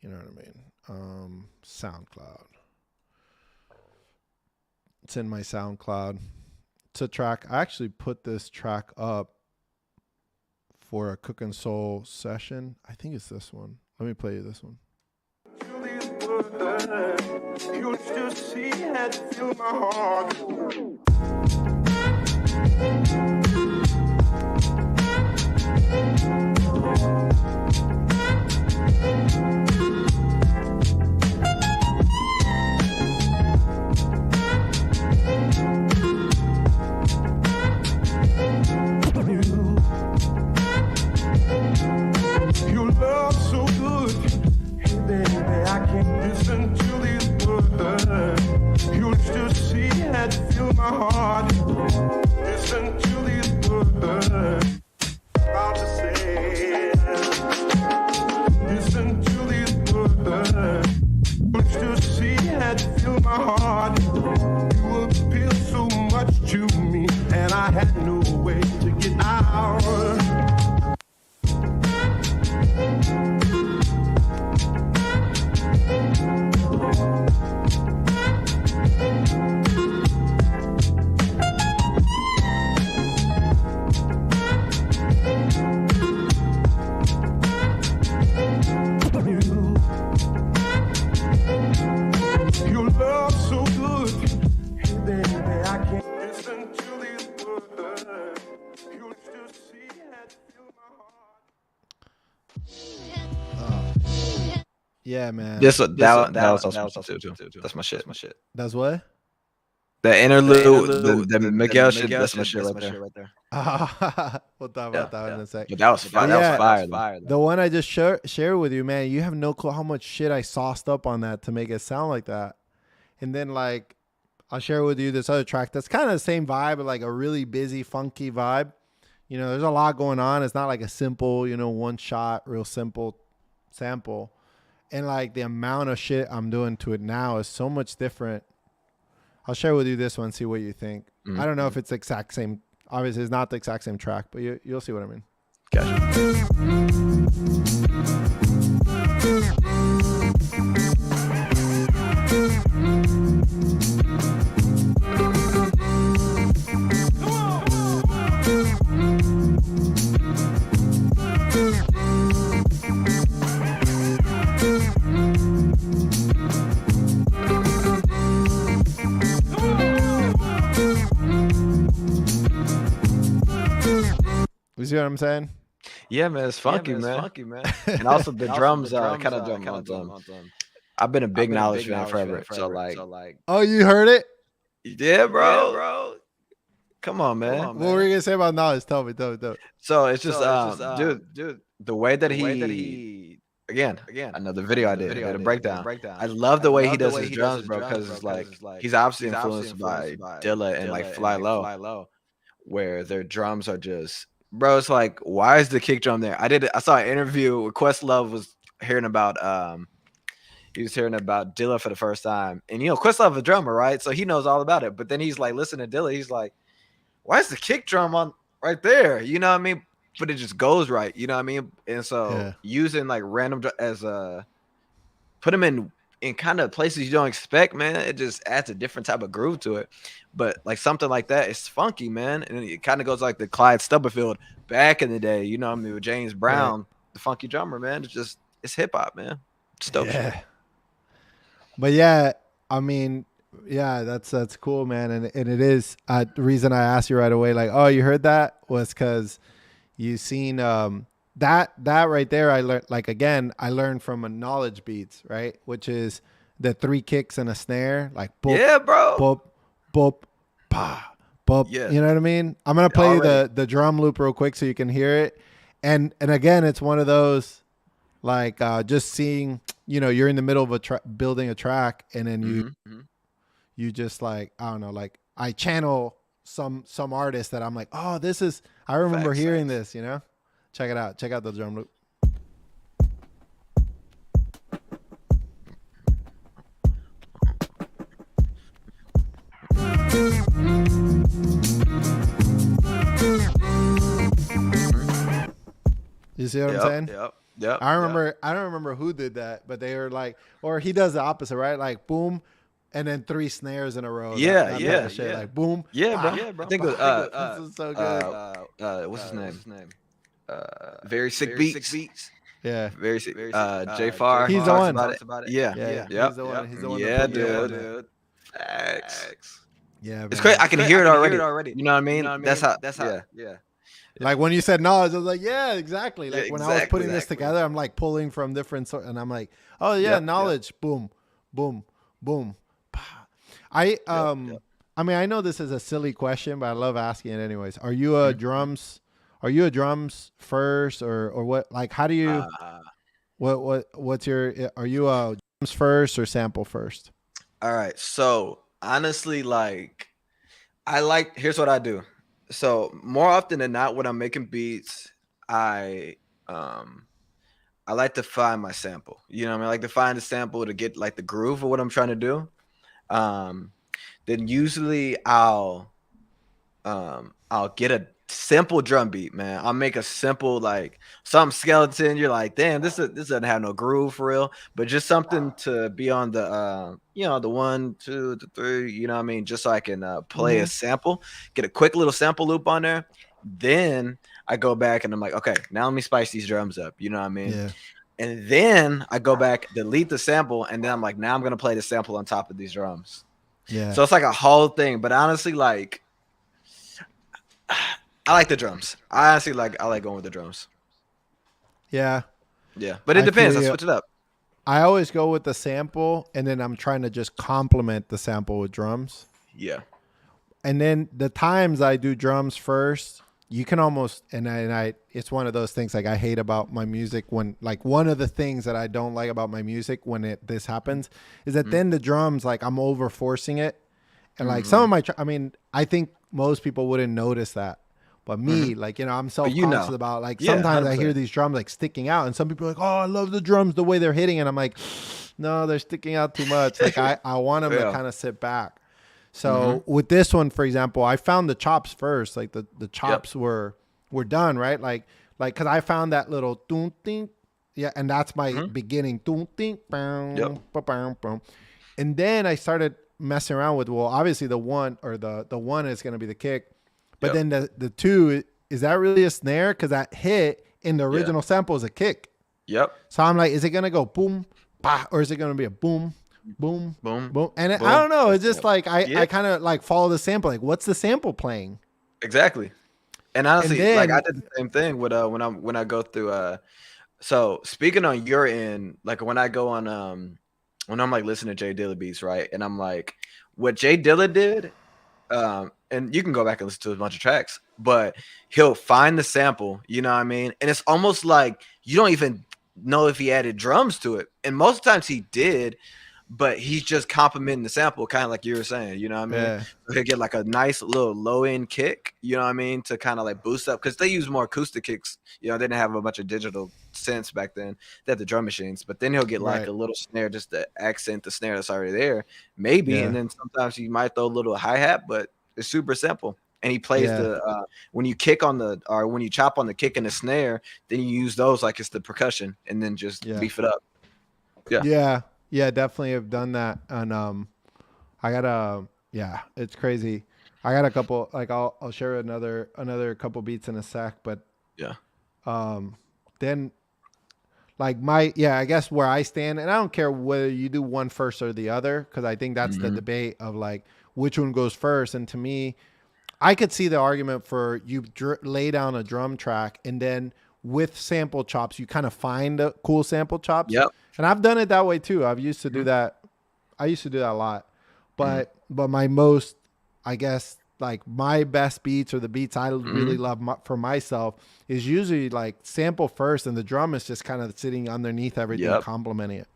you know what I mean. SoundCloud. It's in my SoundCloud. It's a track. I actually put this track up for a Cook and Soul session. I think it's this one. Let me play you this one. You just see and feel my heart. You love so good. Hey baby, I can't listen to these words. You just see and feel my heart. Listen to these words. About to say. Listen to these words. You just see and feel my heart. You appeal so much to me, and I had no way to get out. You love so good. Hey baby, I can't listen to these words. You just see and feel my heart. Yeah, man. That was awesome too. That's my shit. That's what? The interlude, the Miguel shit, that's my shit right there. We'll talk about that in a sec. But that was fire. yeah, That was fire. The one I just shared with you, man, you have no clue how much shit I sauced up on that to make it sound like that. And then like I'll share with you this other track that's kind of the same vibe, but like a really busy, funky vibe. You know, there's a lot going on. It's not like a simple, you know, one shot, real simple sample. And like the amount of shit I'm doing to it now is so much different. I'll share with you this one, see what you think. I don't know if it's the exact same. Obviously, it's not the exact same track, but you'll see what I mean. Gotcha. You see what I'm saying? Yeah, man, it's funky, man. And also the drums kind of drum on. I've been a big Knowledge fan forever. So like, oh, you heard it? Yeah, bro. Come on, man. What were you gonna say about Knowledge? Tell me. So it's just, dude, the way that he again, another video I did, a breakdown. I love the way he does his drums, bro, because it's like he's obviously influenced by Dilla and like Fly Low, where their drums are just, bro. It's like, why is the kick drum there? I saw an interview where Questlove was hearing about Dilla for the first time, and you know Questlove a drummer, right? So he knows all about it. But then he's like, listening to Dilla, he's like, why is the kick drum on right there? You know what I mean? But it just goes right. You know what I mean? And so using like random as put them in kind of places you don't expect, man. It just adds a different type of groove to it. But like something like that, it's funky, man. And it kind of goes like the Clyde Stubblefield back in the day. You know what I mean? With James Brown, the funky drummer, man. It's hip hop, man. It's dope shit. But yeah, I mean, yeah, that's cool, man. And it is the reason I asked you right away, like, oh, you heard that, was because you seen that right there. I learned, like, again, I learned from a Knowledge Beats, right, which is the 3 kicks and a snare, like boop, yeah, bro, boop, boop, pa, boop. Yeah. You know what I mean? I'm gonna play the drum loop real quick so you can hear it. And again, it's one of those, like, just seeing, you know, you're in the middle of building a track, and then you just, like, I don't know, like, I channel some artist that I'm like, oh, this is, I remember hearing this, you know. Check it out. Check out the drum loop. You see what I'm saying? Yep. I don't remember who did that, but they were like, or he does the opposite, right? Like boom, and then 3 snares in a row. That shit. Like boom. Yeah, bro. I think this is so good. What's his name? Very Sick Beats. Yeah. Very Sick. J Far. He's the one. Yeah. He's the one. He's the one. Yeah, dude. Facts. Yeah. It's crazy. I can hear it already. You know what I mean? That's how. Yeah. Like when you said Knowledge, I was like, yeah, exactly. Like when I was putting this together, I'm like pulling from different sorts, and I'm like, oh yeah, Knowledge, boom, boom, boom. I mean, I know this is a silly question, but I love asking it anyways. Are you a drums first, or what? Like, how do you? What's your? Are you a drums first or sample first? All right. So honestly, like, here's what I do. So more often than not, when I'm making beats, I like to find my sample. You know what I mean? I like to find a sample to get like the groove of what I'm trying to do. Then usually I'll get a simple drum beat, man. I'll make a simple, like, some skeleton. You're like, damn, this doesn't have no groove for real, but just something to be on the the 1, 2, the 3, you know what I mean, just so I can play a sample, get a quick little sample loop on there. Then I go back and I'm like, okay, now let me spice these drums up, you know what I mean? Yeah. And then I go back, delete the sample, and then I'm like, now I'm gonna play the sample on top of these drums. Yeah. So it's like a whole thing. But honestly, like, I like the drums. I like going with the drums. Yeah. Yeah. But it depends. I switch it up. I always go with the sample, and then I'm trying to just complement the sample with drums. Yeah. And then the times I do drums first, you can almost, and I it's one of those things like I hate about my music when, like, one of the things that I don't like about my music when this happens is that then the drums, like, I'm over forcing it. And like some of my, I mean, I think most people wouldn't notice that. But me, like, you know, I'm self-conscious about, like, sometimes 100%. I hear these drums like sticking out and some people are like, oh, I love the drums, the way they're hitting. And I'm like, no, they're sticking out too much. Like I want them to kind of sit back. So with this one, for example, I found the chops first. Like the chops were done, right? Like, cause I found that little doom ding. Yeah. And that's my beginning. Doom ding, boom, boom, boom. And then I started messing around with, well, obviously the one is going to be the kick. But then the two, is that really a snare? Because that hit in the original sample is a kick. Yep. So I'm like, is it going to go boom, bah, or is it going to be a boom, boom, boom, boom? And boom. I don't know. It's just like, I kind of like follow the sample. Like, what's the sample playing? Exactly. And honestly, and then, like I did the same thing with when I go through. So speaking on your end, like when I go on when I'm like listening to Jay Dilla beats, right? And I'm like, what Jay Dilla did. And you can go back and listen to a bunch of tracks, but he'll find the sample, you know what I mean? And it's almost like you don't even know if he added drums to it. And most times he did, but he's just complimenting the sample, kind of like you were saying, you know what I mean? Yeah. So he'll get like a nice little low end kick, you know what I mean? To kind of like boost up, because they use more acoustic kicks, you know, they didn't have a bunch of digital synths back then. They had the drum machines, but then he'll get like a little snare just to accent the snare that's already there, maybe. And then sometimes he might throw a little hi-hat, but it's super simple. And he plays the when you kick on the, or when you chop on the kick and the snare, then you use those like it's the percussion, and then just beef it up. Yeah, definitely have done that. And I got it's crazy. I got a couple, like I'll share another couple beats in a sec, but then like I guess where I stand, and I don't care whether you do one first or the other, because I think that's the debate of like which one goes first. And to me, I could see the argument for you lay down a drum track and then with sample chops, you kind of find the cool sample chops. Yep. And I've done it that way too. I've used to do that. I used to do that a lot. But my most, I guess, like my best beats, or the beats I really love for myself, is usually like sample first and the drum is just kind of sitting underneath everything, complementing it.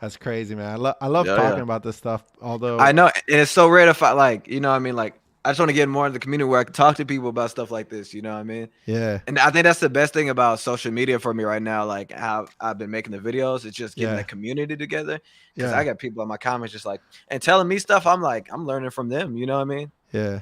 That's crazy, man. I love talking about this stuff. Although I know, and it's so rare to find, like, you know what I mean? Like, I just want to get more in the community where I can talk to people about stuff like this. You know what I mean? Yeah. And I think that's the best thing about social media for me right now. Like how I've been making the videos, it's just getting the community together. Because I got people in my comments just like, and telling me stuff. I'm like, I'm learning from them. You know what I mean? Yeah.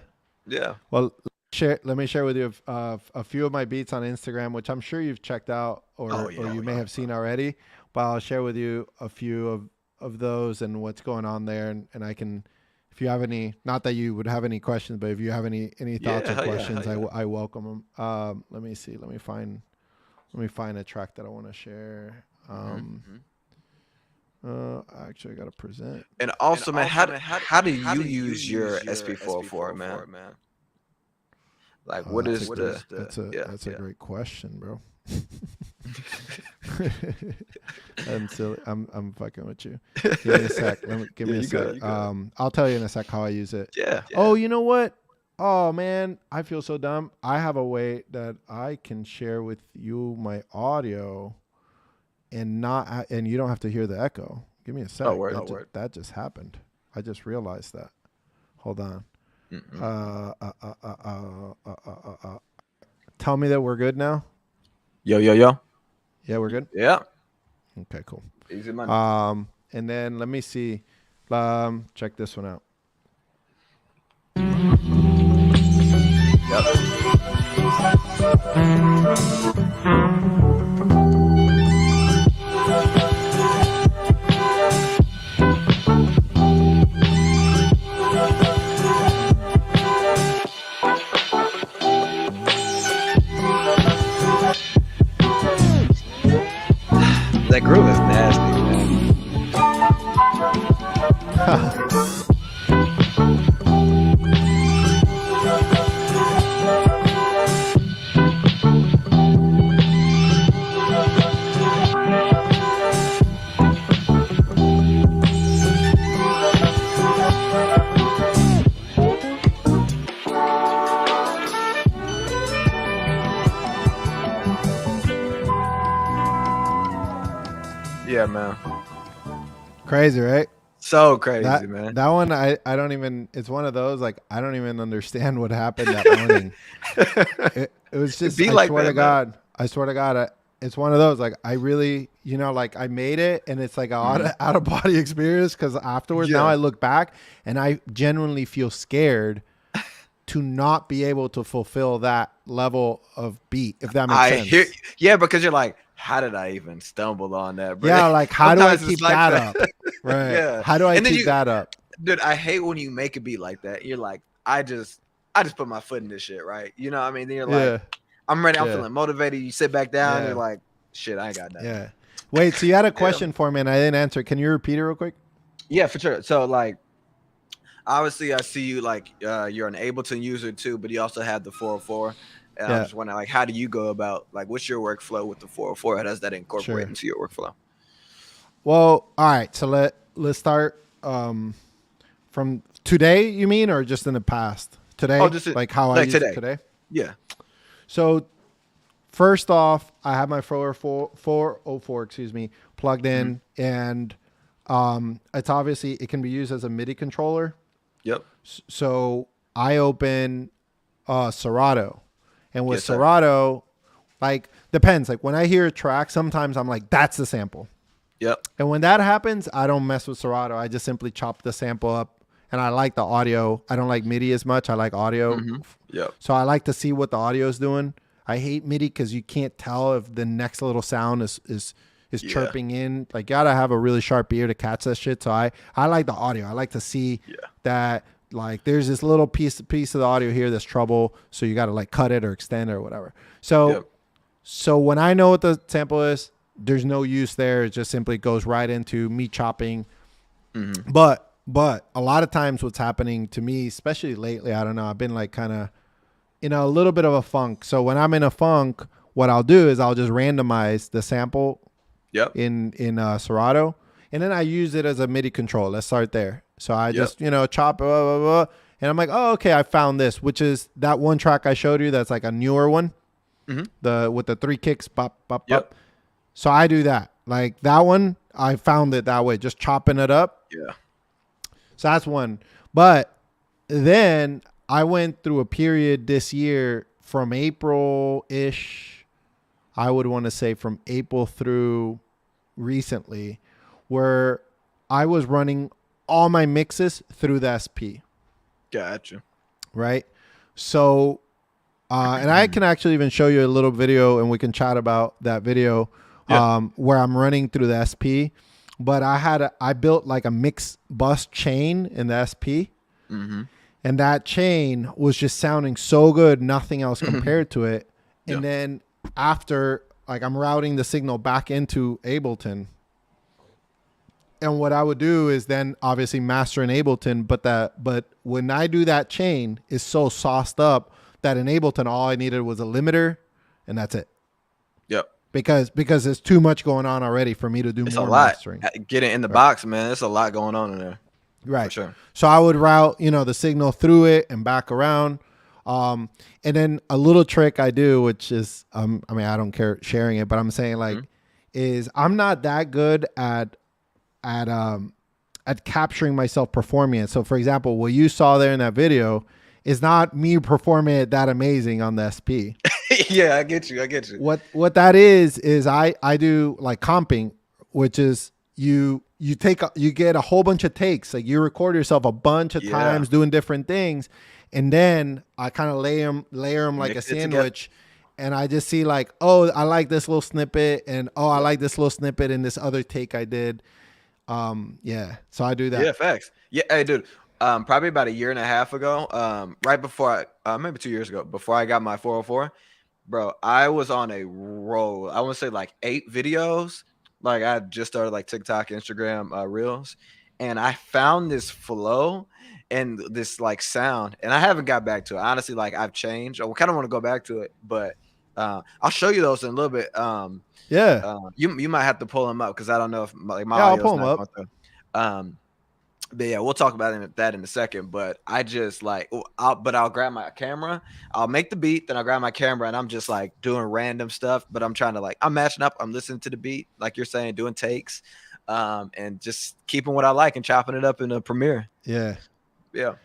Yeah. Well, let me share with you a few of my beats on Instagram, which I'm sure you've checked out or you may have seen already. But I'll share with you a few of those and what's going on there. And I can, if you have any, not that you would have any questions, but if you have any thoughts or questions, I welcome them. Let me see. Let me find a track that I want to share. Actually, I got to present. And also, man, how do you use your SP404, man? Like, what is the? That's a great question, bro. I'm silly. I'm fucking with you. Give me a sec. Give me a sec. I'll tell you in a sec how I use it. Yeah. Oh, you know what? Oh man, I feel so dumb. I have a way that I can share with you my audio, and you don't have to hear the echo. Give me a sec. That just happened. I just realized that. Hold on. Tell me that we're good now. Yo. Yeah, we're good. Yeah. Okay, cool. Easy money. And then let me see. Check this one out. That groove is nasty, man. Yeah, man. Crazy, right? So crazy, That man. that one I don't even. It's one of those like I don't even understand what happened that morning. It was It just be like that, man. I swear to God, it's one of those like I really like I made it and it's like a Mhm. out of body experience because afterwards now Yeah. I look back and I genuinely feel scared to not be able to fulfill that level of beat, if that makes I hear, sense. yeah, because you're like, how did I even stumble on that, bro? Yeah, like how do I Sometimes it's keep like that that. up? Right. Yeah. How do I And then keep that up? dude, I hate when you make a beat like that. You're like, I just put my foot in this shit, right? You know what I mean? Then you're like, Yeah. I'm ready, I'm Yeah. feeling motivated. You sit back down, you're Yeah. like, shit, I ain't got nothing. Yeah. Wait, so you had a Yeah. question for me and I didn't answer. Can you repeat it real quick? Yeah, for sure. So like obviously I see you like you're an Ableton user too, but you also have the 404. And I'm Yeah, just wondering, like, how do you go about like what's your workflow with the 404? How does that incorporate sure. into your workflow? Well, all right. So let's start from today, you mean, or just in the past? Oh, Today, just like how I like use it today. today. Yeah. So first off, I have my 404, excuse me, plugged Mhm. in, and it's obviously it can be used as a MIDI controller. Yep. So I open Serato, and with Yes, sir. Serato, like depends. Like when I hear a track, sometimes I'm like, that's the sample. Yep. And when that happens, I don't mess with Serato. I just simply chop the sample up. And I like the audio. I don't like MIDI as much. I like audio. Mm-hmm. Yep. So I like to see what the audio is doing. I hate MIDI because you can't tell if the next little sound is Yeah. chirping in. Like you gotta have a really sharp ear to catch that shit. So I like the audio. I like to see Yeah. that like there's this little piece of the audio here that's trouble. So you gotta like cut it or extend it or whatever. So Yep. so when I know what the sample is, there's no use there. It just simply goes right into me chopping. Mm-hmm. But a lot of times what's happening to me, especially lately, I don't know, I've been like kind of in a little bit of a funk. So when I'm in a funk, what I'll do is I'll just randomize the sample Yep. in Serato, and then I use it as a MIDI control. Let's start there. So I Yep. just chop blah, blah, blah, and I'm like, oh okay, I found this, which is that one track I showed you. That's like a newer one, Mm-hmm. the with the 3 kicks, bop bop Yep. bop. So I do that. Like that one, I found it that way, just chopping it up. Yeah. So that's one. But then I went through a period this year from April-ish, I would want to say from April through recently, where I was running all my mixes through the SP, Gotcha. right? So, and I can actually even show you a little video and we can chat about that video Yeah. where I'm running through the SP. But I built like a mix bus chain in the SP. Mm-hmm. And that chain was just sounding so good, nothing else compared to it. And Yeah. then after, like, I'm routing the signal back into Ableton. And what I would do is then obviously master in Ableton, but when I do that chain, it's so sauced up that in Ableton, all I needed was a limiter, and that's it. Yep. Because there's too much going on already for me to do It's a more lot. mastering. Get it in the Right. box, man. There's a lot going on in there. Right. For sure. So I would route, the signal through it and back around. And then a little trick I do, which is, I mean, I don't care sharing it, but I'm saying like, is I'm not that good at capturing myself performing it. So for example, what you saw there in that video is not me performing it that amazing on the SP. Yeah, I get you. What that is I do like comping, which is you get a whole bunch of takes. Like you record yourself a bunch of times doing different things, and then I kind of layer them like Mix a it sandwich, and I just see like, oh, I like this little snippet, and oh, I like this little snippet in this other take I did. Yeah, so I do that. Yeah, facts. Yeah, hey, dude. Probably about a year and a half ago, right before maybe 2 years ago, before I got my 404, bro, I was on a roll. I want to say like 8 videos. Like I just started like TikTok, Instagram, Reels, and I found this flow and this like sound, and I haven't got back to it. Honestly, like I've changed. I kind of want to go back to it, but I'll show you those in a little bit. Yeah, You might have to pull them up because I don't know if my I'll audio is pull them not up. going through. But yeah, we'll talk about that in a second. But I just like, I'll grab my camera, I'll make the beat, then I'll grab my camera, and I'm just like doing random stuff. But I'm trying to like, I'm matching up, I'm listening to the beat, like you're saying, doing takes, and just keeping what I like and chopping it up in a Premiere. Yeah. Yeah.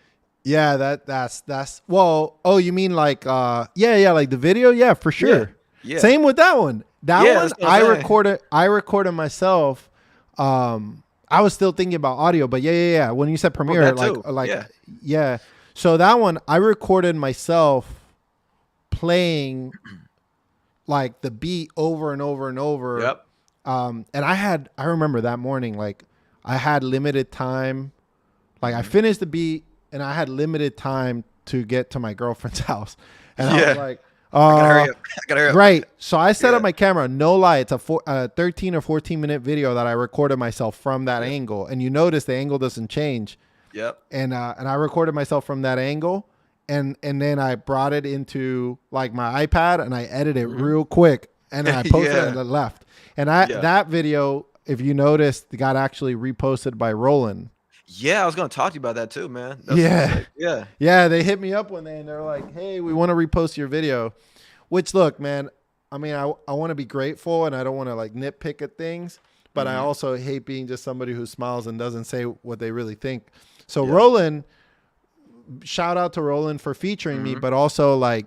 Yeah, that's well, oh, you mean like yeah, like the video? Yeah, for sure. Yeah. Same with that one. That one I recorded myself. I was still thinking about audio, but yeah. When you said Premiere, yeah. So that one I recorded myself playing like the beat over and over and over. Yep. And I remember that morning, like I had limited time. Like I finished the beat and I had limited time to get to my girlfriend's house. And I was like, I gotta hurry up. Right. So I set up my camera. No lie. It's a 13 or 14 minute video that I recorded myself from that angle. And you notice the angle doesn't change. Yep. And I recorded myself from that angle. And then I brought it into like my iPad and I edited it real quick. And then I posted it and then left. And that video, if you noticed, got actually reposted by Roland. Yeah, I was going to talk to you about that too, man. Yeah, they hit me up one day and they're like, hey, we want to repost your video. Which, look, man, I mean, I want to be grateful and I don't want to like nitpick at things, but I also hate being just somebody who smiles and doesn't say what they really think. So Roland, shout out to Roland for featuring me, but also like,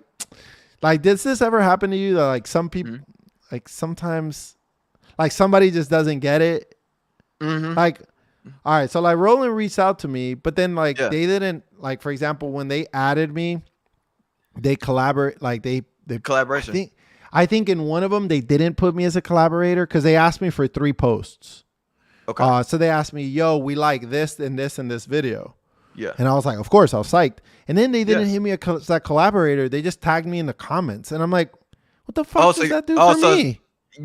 does this ever happen to you that like some people, like sometimes, like somebody just doesn't get it? Like, all right, so like Roland reached out to me, but then like they didn't, like, for example, when they added me, they collaborate, like they collaboration. I think in one of them they didn't put me as a collaborator because they asked me for 3 posts. Okay. So they asked me, yo, we like this and this and this video. Yeah. And I was like, of course, I was psyched. And then they didn't hit me as that collaborator. They just tagged me in the comments. And I'm like, what the fuck does that do for me?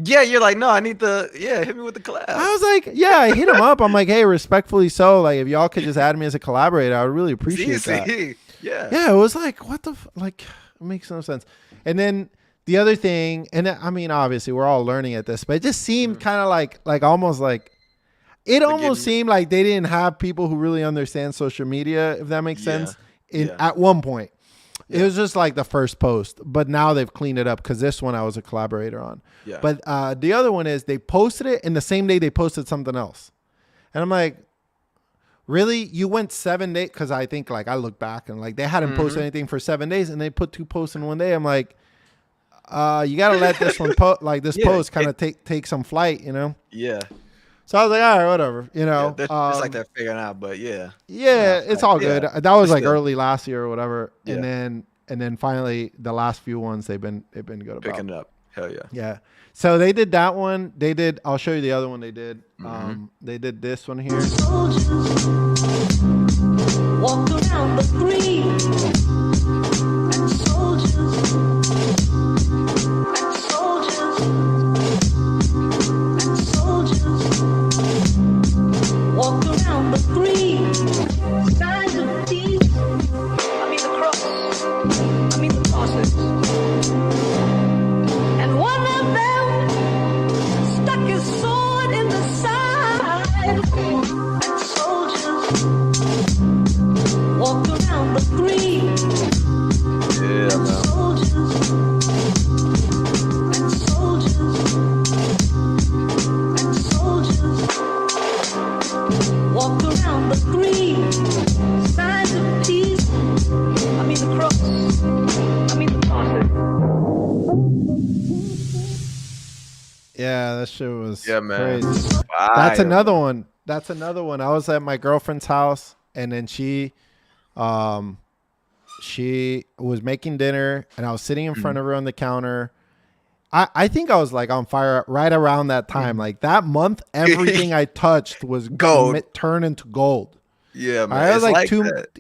Yeah, you're like, no, I need hit me with the collab. I was like, yeah, I hit him up. I'm like, hey, respectfully so, like, if y'all could just add me as a collaborator, I would really appreciate that. Yeah, it was like, what the, like, it makes no sense. And then the other thing, and I mean, obviously, we're all learning at this, but it just seemed kind of like almost like, it almost seemed like they didn't have people who really understand social media, if that makes sense, at one point. It was just like the first post, but now they've cleaned it up because this one I was a collaborator on. Yeah. But the other one is they posted it and the same day they posted something else. And I'm like, really? You went 7 days? Because I think like I look back and like they hadn't posted anything for 7 days and they put 2 posts in one day. I'm like, you got to let this one post kind of take some flight, you know? Yeah. So I was like, all right, whatever, you know. It's like they're figuring out, but yeah, it's all good. That was like early last year or whatever, and then finally the last few ones they've been good about picking up. Hell yeah, yeah. So they did that one. They did. I'll show you the other one they did. They did this one here. Walked around the green and soldiers. Walk around the green, signs of peace. I mean the cross. I mean the crosses. And one of them stuck his sword in the side. And soldiers walk around the green. Yeah, man. Walk around the green, signs of peace. I mean the cross. I mean the crosses. Yeah, that shit was crazy. That's another one. I was at my girlfriend's house, and then she was making dinner, and I was sitting in front of her on the counter. I think I was like on fire right around that time. Like that month, everything I touched was gold, turned into gold. Yeah, man. I was like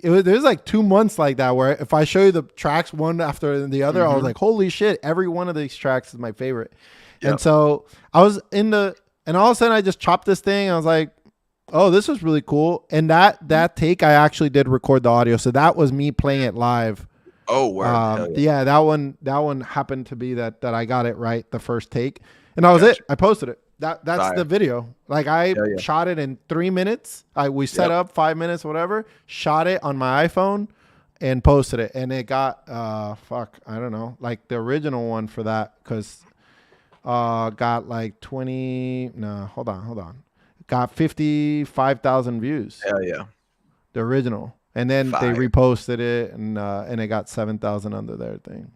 there's like 2 months like that where if I show you the tracks one after the other, I was like, holy shit, every one of these tracks is my favorite. Yep. And so I was and all of a sudden I just chopped this thing. I was like, oh, this was really cool. And that take, I actually did record the audio. So that was me playing it live. Oh, wow. Yeah, that one happened to be that I got it right the first take. And that was it. I posted it. That's Fire. the video. Like I Hell yeah. shot it in 3 minutes. We set Yep. up 5 minutes, whatever. Shot it on my iPhone, and posted it, and it got I don't know, like the original one for that, because got like 20. No, hold on. Got 55,000 views. Hell yeah. The original, and then they Fire. reposted it, and it got 7,000 under their thing.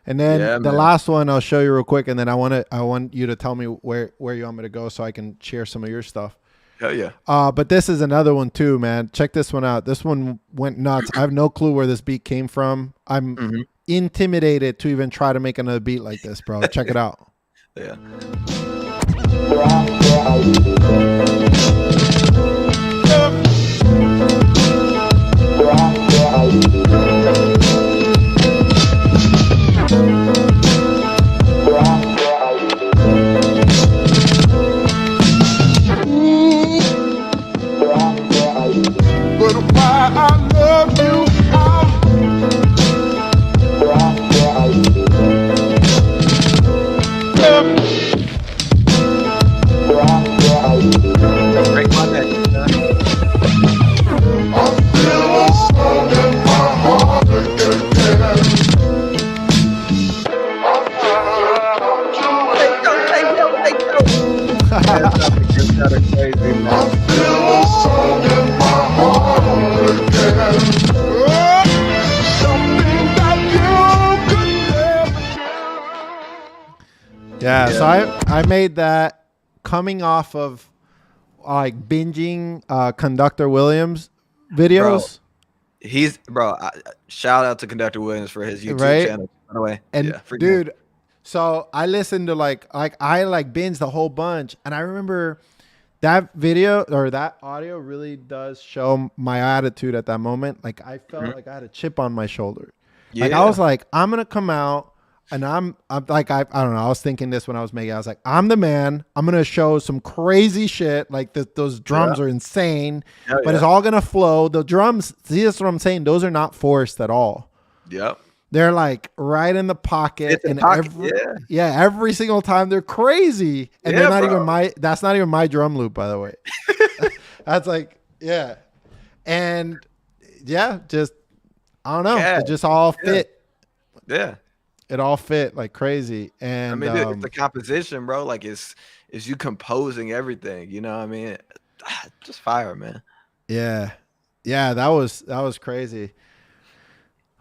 And then Yeah, the man. last one I'll show you real quick, and then I want you to tell me where you want me to go so I can share some of your stuff. Hell yeah. But this is another one too, man. Check this one out. This one went nuts. I have no clue where this beat came from. I'm intimidated to even try to make another beat like this, bro. Check it out. Yeah. But why I love you, Break my neck. I feel a song in my heart again. It's not a crazy, man. I feel a song in my heart again. Something that you could never do. Yeah. So I made that coming off of like binging Conductor Williams videos. Shout out to Conductor Williams for his YouTube Right? channel, by the way. And yeah, freaking dude, so I listened to like I binged the whole bunch, and I remember that video or that audio really does show my attitude at that moment. Like I felt like I had a chip on my shoulder. Like I Yeah. was like, I'm gonna come out, and I'm like I don't know. I was thinking this when I was making. I was like, I'm the man. I'm gonna show some crazy shit. Like those drums are insane, Hell but it's yeah. all gonna flow. The drums. See, that's what I'm saying. Those are not forced at all. Yep. They're like right in the pocket, It's in and pocket, every single time they're crazy, and Yeah, they're not bro. even my. That's not even my drum loop, by the way. That's like and just I don't know. Yeah. It just all fit. Yeah. It all fit like crazy, and I mean, dude, it's the composition, bro. Like it's you composing everything. You know what I mean? Just fire, man. yeah, that was crazy.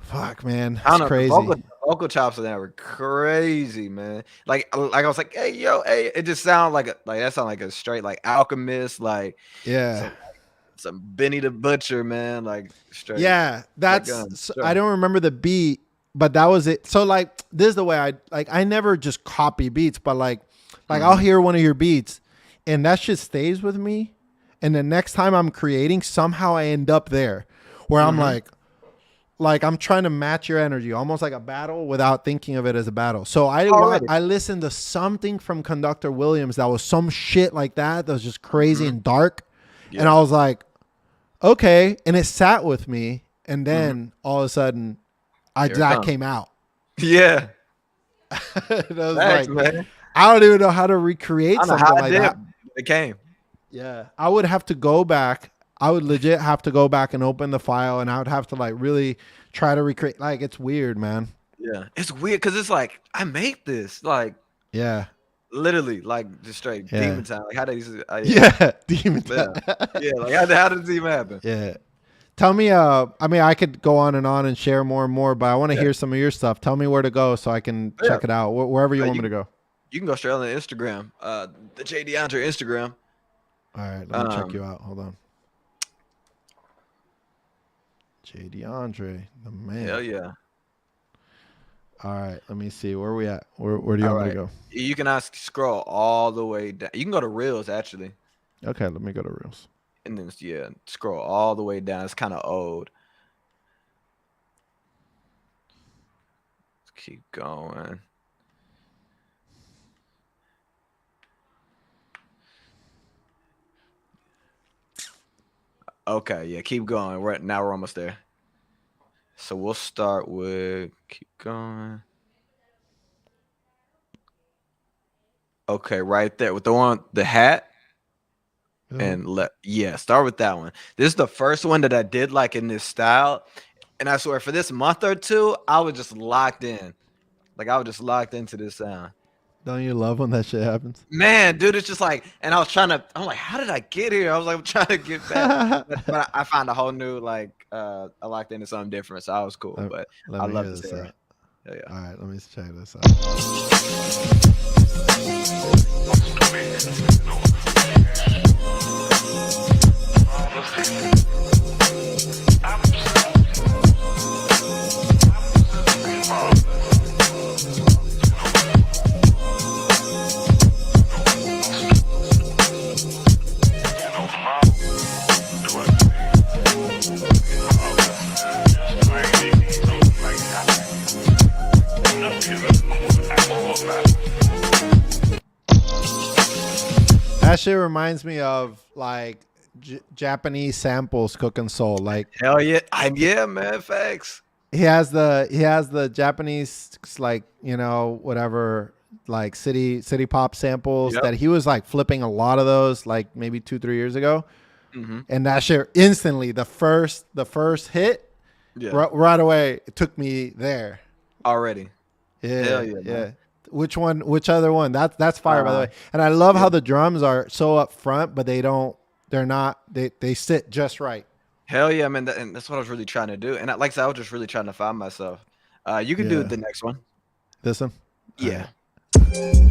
Fuck, man, I it's don't know. crazy. The vocal chops in that were crazy, man. Like I was like, hey, yo, hey. It just sounded like that sounded like a straight like Alchemist, like Yeah. some Benny the Butcher, man. Like straight. Yeah, that's guns, so sure. I don't remember the beat, but that was it. So like this is the way I never just copy beats, but like I'll hear one of your beats and that shit stays with me. And the next time I'm creating, somehow I end up there where I'm like I'm trying to match your energy, almost like a battle without thinking of it as a battle. So I listened to something from Conductor Williams that was some shit like that was just crazy and dark. Yeah. And I was like, okay. And it sat with me. And then all of a sudden that came out. Yeah. And I was Thanks, like, man. I don't even know how to recreate I don't know something how like I did. that. It came. Yeah. I would have to go back. I would legit have to go back and open the file, and I would have to like really try to recreate. Like, it's weird, man. Yeah. It's weird because it's like I make this like Yeah. literally like just straight Yeah. demon time. Like how did you? Yeah. Demon. Yeah. Like how did this even happen? Yeah. Tell me, I mean, I could go on and share more and more, but I want to hear some of your stuff. Tell me where to go so I can check it out, wherever you want me to go. You can go straight on the Instagram, the J DeAndre Instagram. All right, let me check you out. Hold on. J DeAndre, the man. Hell yeah. All right, let me see. Where are we at? Where do you want me to go? You can scroll all the way down. You can go to Reels actually, Okay, let me go to Reels. and then scroll all the way down. It's kind of old. Let's keep going. Okay, yeah, keep going. Now we're almost there. So we'll start with keep going. Okay, right there with the hat Mhm. and start with that one. This is the first one that I did like in this style, and I swear for this month or two, I was just locked in. Like I was just locked into this sound. Don't you love when that shit happens? Man, dude, it's just like, and I'm like, how did I get here? I was like trying to get back, but I found a whole new like, I locked into something different, so I was cool. Let, But let I me love hear this this era. out. Hell yeah. All right, let me check this out. That shit reminds me of like Japanese samples cooking soul. Like Hell yeah, yeah, man, facts. he has the Japanese like whatever like city pop samples Yep. that he was like flipping a lot of those like maybe 2-3 years ago, Mm-hmm. and that shit instantly the first hit Yeah, right away it took me there. already. Yeah, Hell yeah, yeah. man. Which one? Which other one? That's fire, by the way. And I love how the drums are so up front, but they don't. They're not. They sit just right. Hell yeah, man. And that's what I was really trying to do. And like I said, I was just really trying to find myself. You can do Yeah. the next one. This one. All Yeah. right.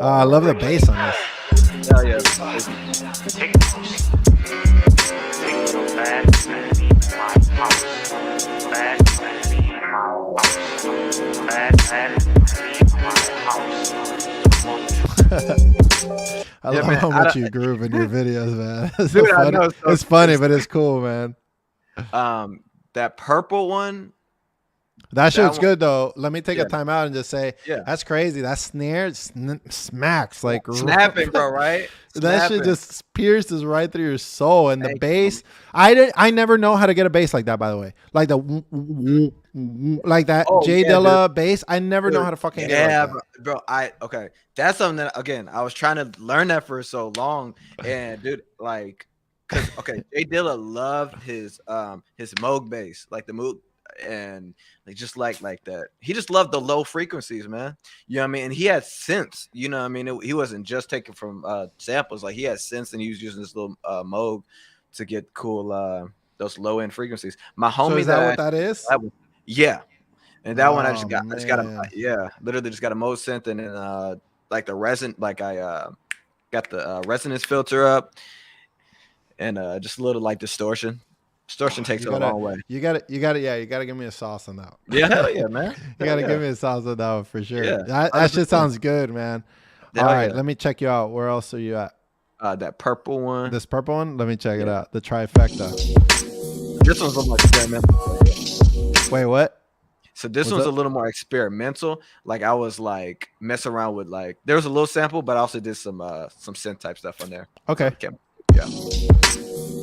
I love the bass on this. Hell yeah. I Yeah, love man, how I much don't- you groove in your videos, man. It's so Dude, I funny. know, so It's funny, but it's cool, man. That purple one. That shit's one- good though. Let me take Yeah. a time out and just say, Yeah. that's crazy. That snare smacks like Snapping, bro, right? That shit Snapping. just pierces right through your soul. And the Thank bass, I never know how to get a bass like that. By the way, like the like that Oh, Jay yeah, Dilla bass. I never know Dude, how to fucking get yeah, it like that. bro. Okay. That's something that again I was trying to learn that for so long, and dude, like, cause okay, Jay Dilla loved his Moog bass, like the Moog, and like just like that. He just loved the low frequencies, man. You know what I mean? And he had sense. You know what I mean? He wasn't just taking from samples. Like he had sense, and he was using this little Moog to get cool those low end frequencies. My homie So is that what that is? yeah. And that one I just Oh, got, man. literally just got a Mode synth and then like the resin, like I got the resonance filter up and just a little like distortion. Distortion takes it a long way. You got to give me a sauce on that one. Yeah, hell yeah, man. You got to give me a sauce on that one for sure. Yeah, That shit 100%. sounds good, man. Hell All right, yeah. let me check you out. Where else are you at? That purple one. This purple one? Let me check it Yeah. out. The trifecta. This one's a little more experimental. Wait, what? So this What's one's up? a little more experimental. Like I was like messing around with like there was a little sample, but I also did some synth type stuff on there. Okay. Okay. Yeah.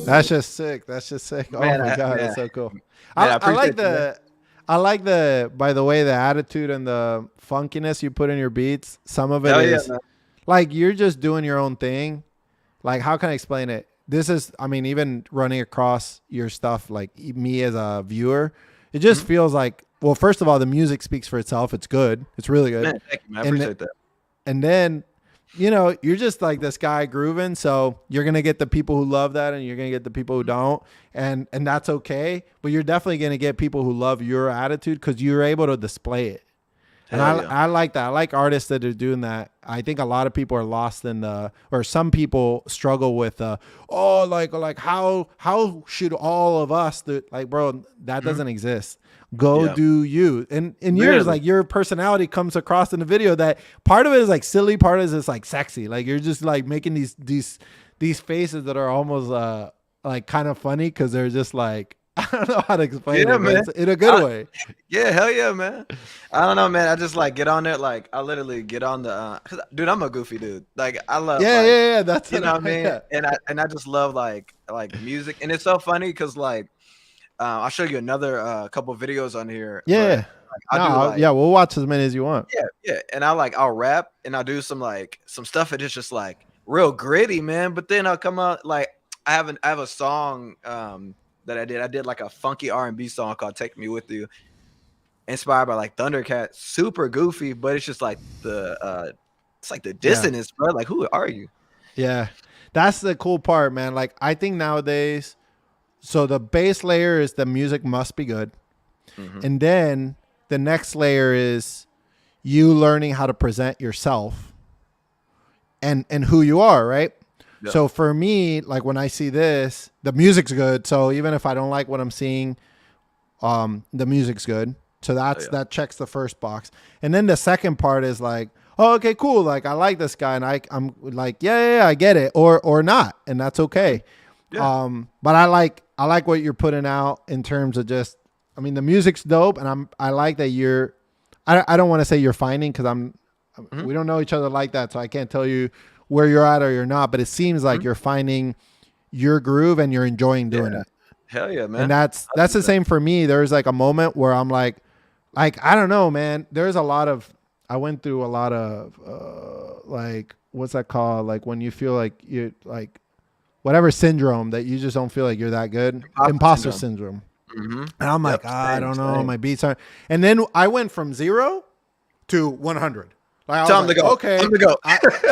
That's just sick. That's just sick. Oh Man, my god, man. that's so cool. Man, I like appreciate you, the, I like the. By the way, the attitude and the funkiness you put in your beats. Some of it Hell is yeah, man. like you're just doing your own thing. Like how can I explain it? This is, I mean, even running across your stuff, like me as a viewer, it just Mm-hmm. feels like. Well, first of all, the music speaks for itself. It's good. It's really good. Man, thank you, man. I And appreciate that. And then you know, you're just like this guy grooving. So you're gonna get the people who love that, and you're gonna get the people who don't, and that's okay. But you're definitely gonna get people who love your attitude because you're able to display it. And I like that. I like artists that are doing that. I think a lot of people are lost in or some people struggle with like how should all of us do, like, bro, that doesn't exist. Go do you. And yours, like, your personality comes across in the video that part of it is like silly, part of it is like sexy. Like, you're just like making these faces that are almost like kind of funny because they're just like, I don't know how to explain it, man. In a good way. Yeah, hell yeah, man. I don't know, man. I just like get on there. Like, I literally get on the dude, I'm a goofy dude. Like, I love yeah. That's you know what I mean? Yeah. And I just love like music. And it's so funny because like I'll show you another couple videos on here. Yeah. But, yeah, we'll watch as many as you want. Yeah. And I'll rap and I'll do some stuff and it's just like real gritty, man. But then I'll come out like I have a song that I did like a funky R&B song called Take Me With You, inspired by like Thundercat, super goofy, but it's just like it's like the dissonance, bro. Like, who are you? Yeah, that's the cool part, man. Like, I think nowadays, so the base layer is the music must be good. And then the next layer is you learning how to present yourself and who you are, right? Yeah. So for me, like when I see this, the music's good. So even if I don't like what I'm seeing, the music's good. So that checks the first box. And then the second part is like, oh, okay, cool. Like, I like this guy, and I'm like, yeah, I get it, or not, and that's okay. Yeah. But I like what you're putting out in terms of just, I mean, the music's dope, and I like that you're. I don't want to say you're finding because we don't know each other like that, so I can't tell you where you're at or you're not, but it seems like you're finding your groove and you're enjoying doing it. Hell yeah, man. And that's the same for me. There's like a moment where I'm like, I don't know, man. I went through a lot of like, what's that called? Like when you feel like you like whatever syndrome that you just don't feel like you're that good. Imposter syndrome. And I'm like, I don't know, my beats aren't. And then I went from 0 to 100. Like, time to go. Okay,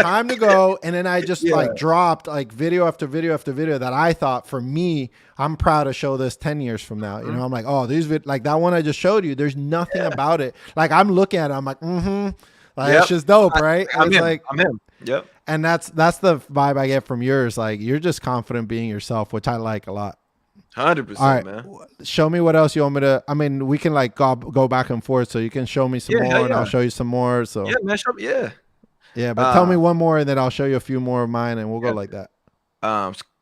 time to go. And then I just like dropped like video after video after video that I thought, for me, I'm proud to show this 10 years from now. You know, I'm like, oh, like that one I just showed you, there's nothing about it. Like, I'm looking at it, I'm like, like, it's just dope, right? I'm him. Yep. And that's the vibe I get from yours. Like, you're just confident being yourself, which I like a lot. 100%, all right, man. Show me what else you want me to. I mean, we can like go back and forth, so you can show me some more, and I'll show you some more. So yeah, man, yeah. But tell me one more, and then I'll show you a few more of mine, and we'll go like that.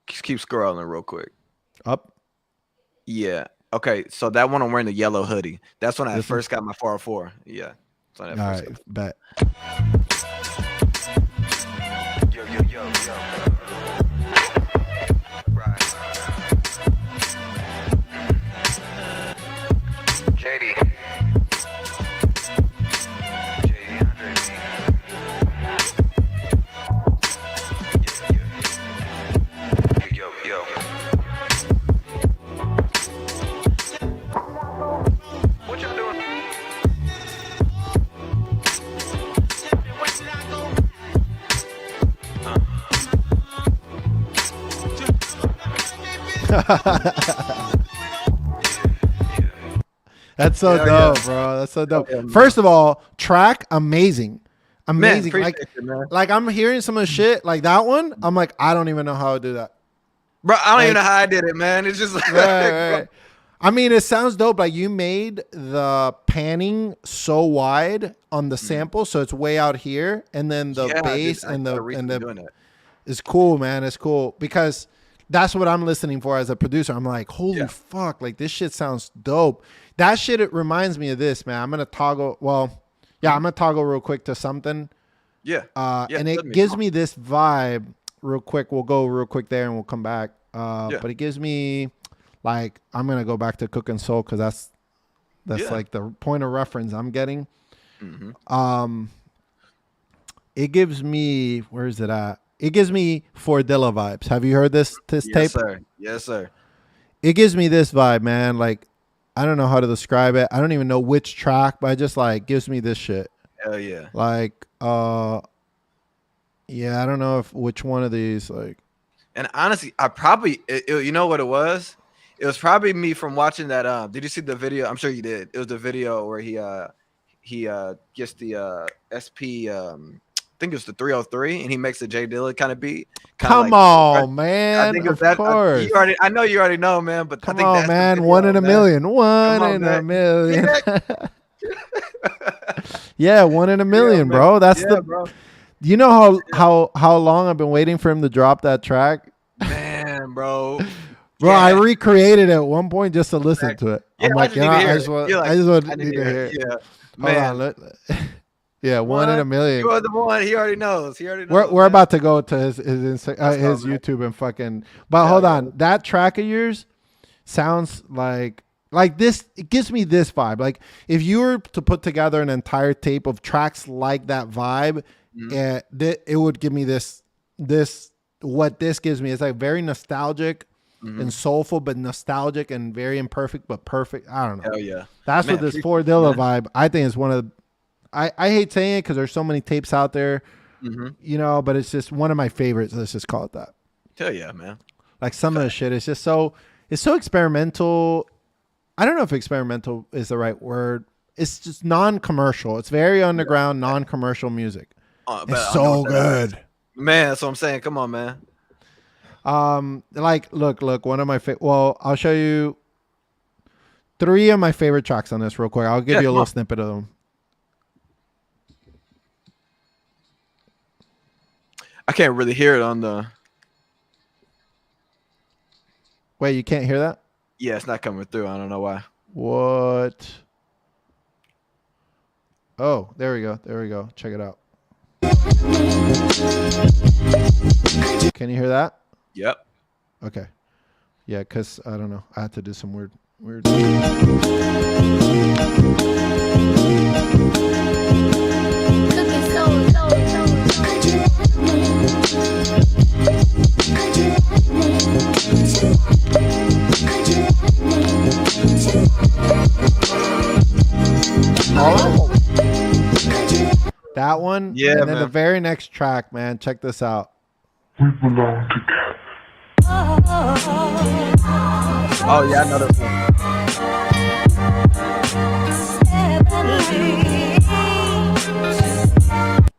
Keep scrolling real quick. Up. Yeah. Okay. So that one I'm wearing the yellow hoodie. That's when I first got my 404. Yeah. All right. Bet. Yo. That's so dope, bro. That's so dope. First of all, track amazing. Man, like I'm hearing some of the shit like that one. I'm like, I don't even know how to do that, bro. I don't even know how I did it, man. It's just like, right. I mean, it sounds dope. Like, you made the panning so wide on the sample, so it's way out here, and then the bass and the is cool, man. It's cool because that's what I'm listening for as a producer. I'm like, holy fuck, like this shit sounds dope. That shit, it reminds me of this, man. I'm gonna toggle. Well, yeah, I'm gonna toggle real quick to something. And it gives me this vibe real quick. We'll go real quick there and we'll come back. But it gives me like, I'm gonna go back to Cooking Soul because that's like the point of reference I'm getting. It gives me, where is it at? It gives me Fordilla vibes. Have you heard this tape? Yes, sir. It gives me this vibe, man. Like, I don't know how to describe it. I don't even know which track, but it just like gives me this shit. Hell yeah. Like, Yeah, I don't know if which one of these like. And honestly, I probably you know what it was? It was probably me from watching that. Did you see the video? I'm sure you did. It was the video where he gets the SP. I think it's the 303, and he makes a Jay Dilla kind of beat. Come like, on, I man! think Of that. course. I know you already know, man. But Come I think on, that's the man! video, One in a man. million. One on, in man. a million. Yeah. Yeah, 1 in a million, man. bro. That's the. Bro. You know how long I've been waiting for him to drop that track? Man, bro. Bro, Yeah. I recreated it at one point just to listen to it. Yeah, I'm like, you know, I just want I need to hear it. Yeah, Hold man. on, yeah, 1 in a million. You are the one. He already knows. We're We're about to go to his Let's go, man. YouTube and fucking. But Yeah, hold yeah. on, that track of yours sounds like this. It gives me this vibe. Like if you were to put together an entire tape of tracks like that vibe, it would give me this. What this gives me is like very nostalgic and soulful, but nostalgic and very imperfect, but perfect. I don't know. Hell yeah. That's Man, what this appreciate Four it, Dilla man. vibe. I think is one of the. I hate saying it because there's so many tapes out there, you know, but it's just one of my favorites. Let's just call it that. Hell yeah, man. Like some of the shit is just it's so experimental. I don't know if experimental is the right word. It's just non-commercial. It's very underground, non-commercial music. But It's I know so what that is. good. Man, that's what I'm saying. Come on, man. Like look, one of my well, I'll show you 3 of my favorite tracks on this real quick. I'll give you a come little on. snippet of them. I can't really hear it on the. Wait, you can't hear that? Yeah, it's not coming through. I don't know why. What? Oh, there we go. There we go. Check it out. Can you hear that? Yep. Okay. Yeah, because I don't know. I had to do some weird. That one. Yeah, And then man. the very next track, man. Check this out. We belong together. Oh yeah, I know that one.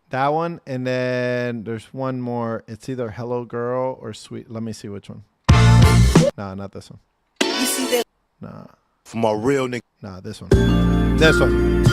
That one. And then there's one more. It's either Hello Girl or Sweet. Let me see which one. Nah, not this one. Nah. For my real nigga. Nah, this one. This one.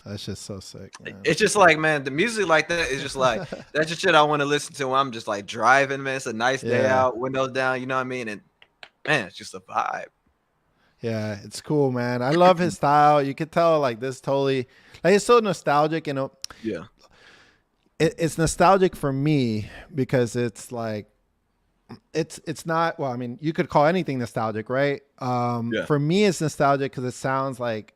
That's just so sick, man. It's just like, man, the music like that is just like that's just shit I want to listen to when I'm just like driving, man. It's a nice day Yeah. out, windows down, you know what I mean? And man, it's just a vibe. Yeah, it's cool, man. I love his style. You could tell like this totally like it's so nostalgic, you know. Yeah. It's nostalgic for me because it's like it's not well, I mean, you could call anything nostalgic, right? Yeah. For me it's nostalgic because it sounds like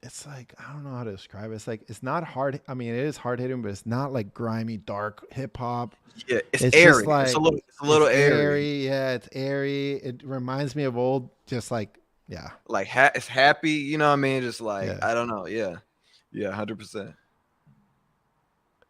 it's like I don't know how to describe it. It's like it's not hard. I mean, it is hard hitting, but it's not like grimy, dark hip hop. Yeah, it's It's airy. just like it's a little it's airy. Yeah, it's airy. It reminds me of old, just like yeah. Like it's happy, you know what I mean? Just like Yeah. I don't know. Yeah. Yeah, 100%.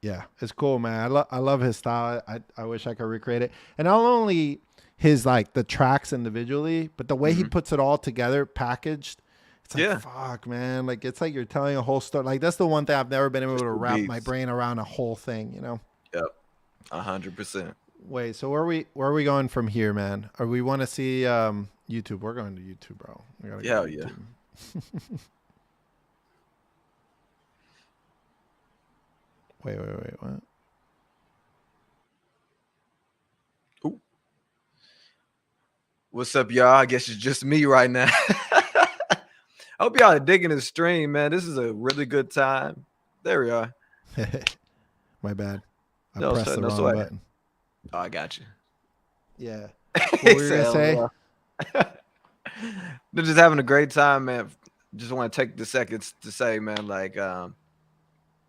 Yeah, it's cool, man. I love his style. I wish I could recreate it. And not only his like the tracks individually, but the way he puts it all together, packaged. It's like Yeah. fuck, man. Like it's like you're telling a whole story. Like that's the one thing I've never been able to Cool wrap my beats. brain around a whole thing. You know. Yep. 100%. Wait, so where are we going from here, man? Or we want to see YouTube? We're going to YouTube, bro. We gotta go Hell to yeah. YouTube. Wait, what? What's up, y'all? I guess it's just me right now. I hope y'all are digging the stream, man. This is a really good time. There we are. My bad. I No pressed sweat, the no wrong sweat. button. Oh, I got you. Yeah. He What were you said, gonna say? "LOL." They're just having a great time, man. Just want to take the seconds to say, man, like,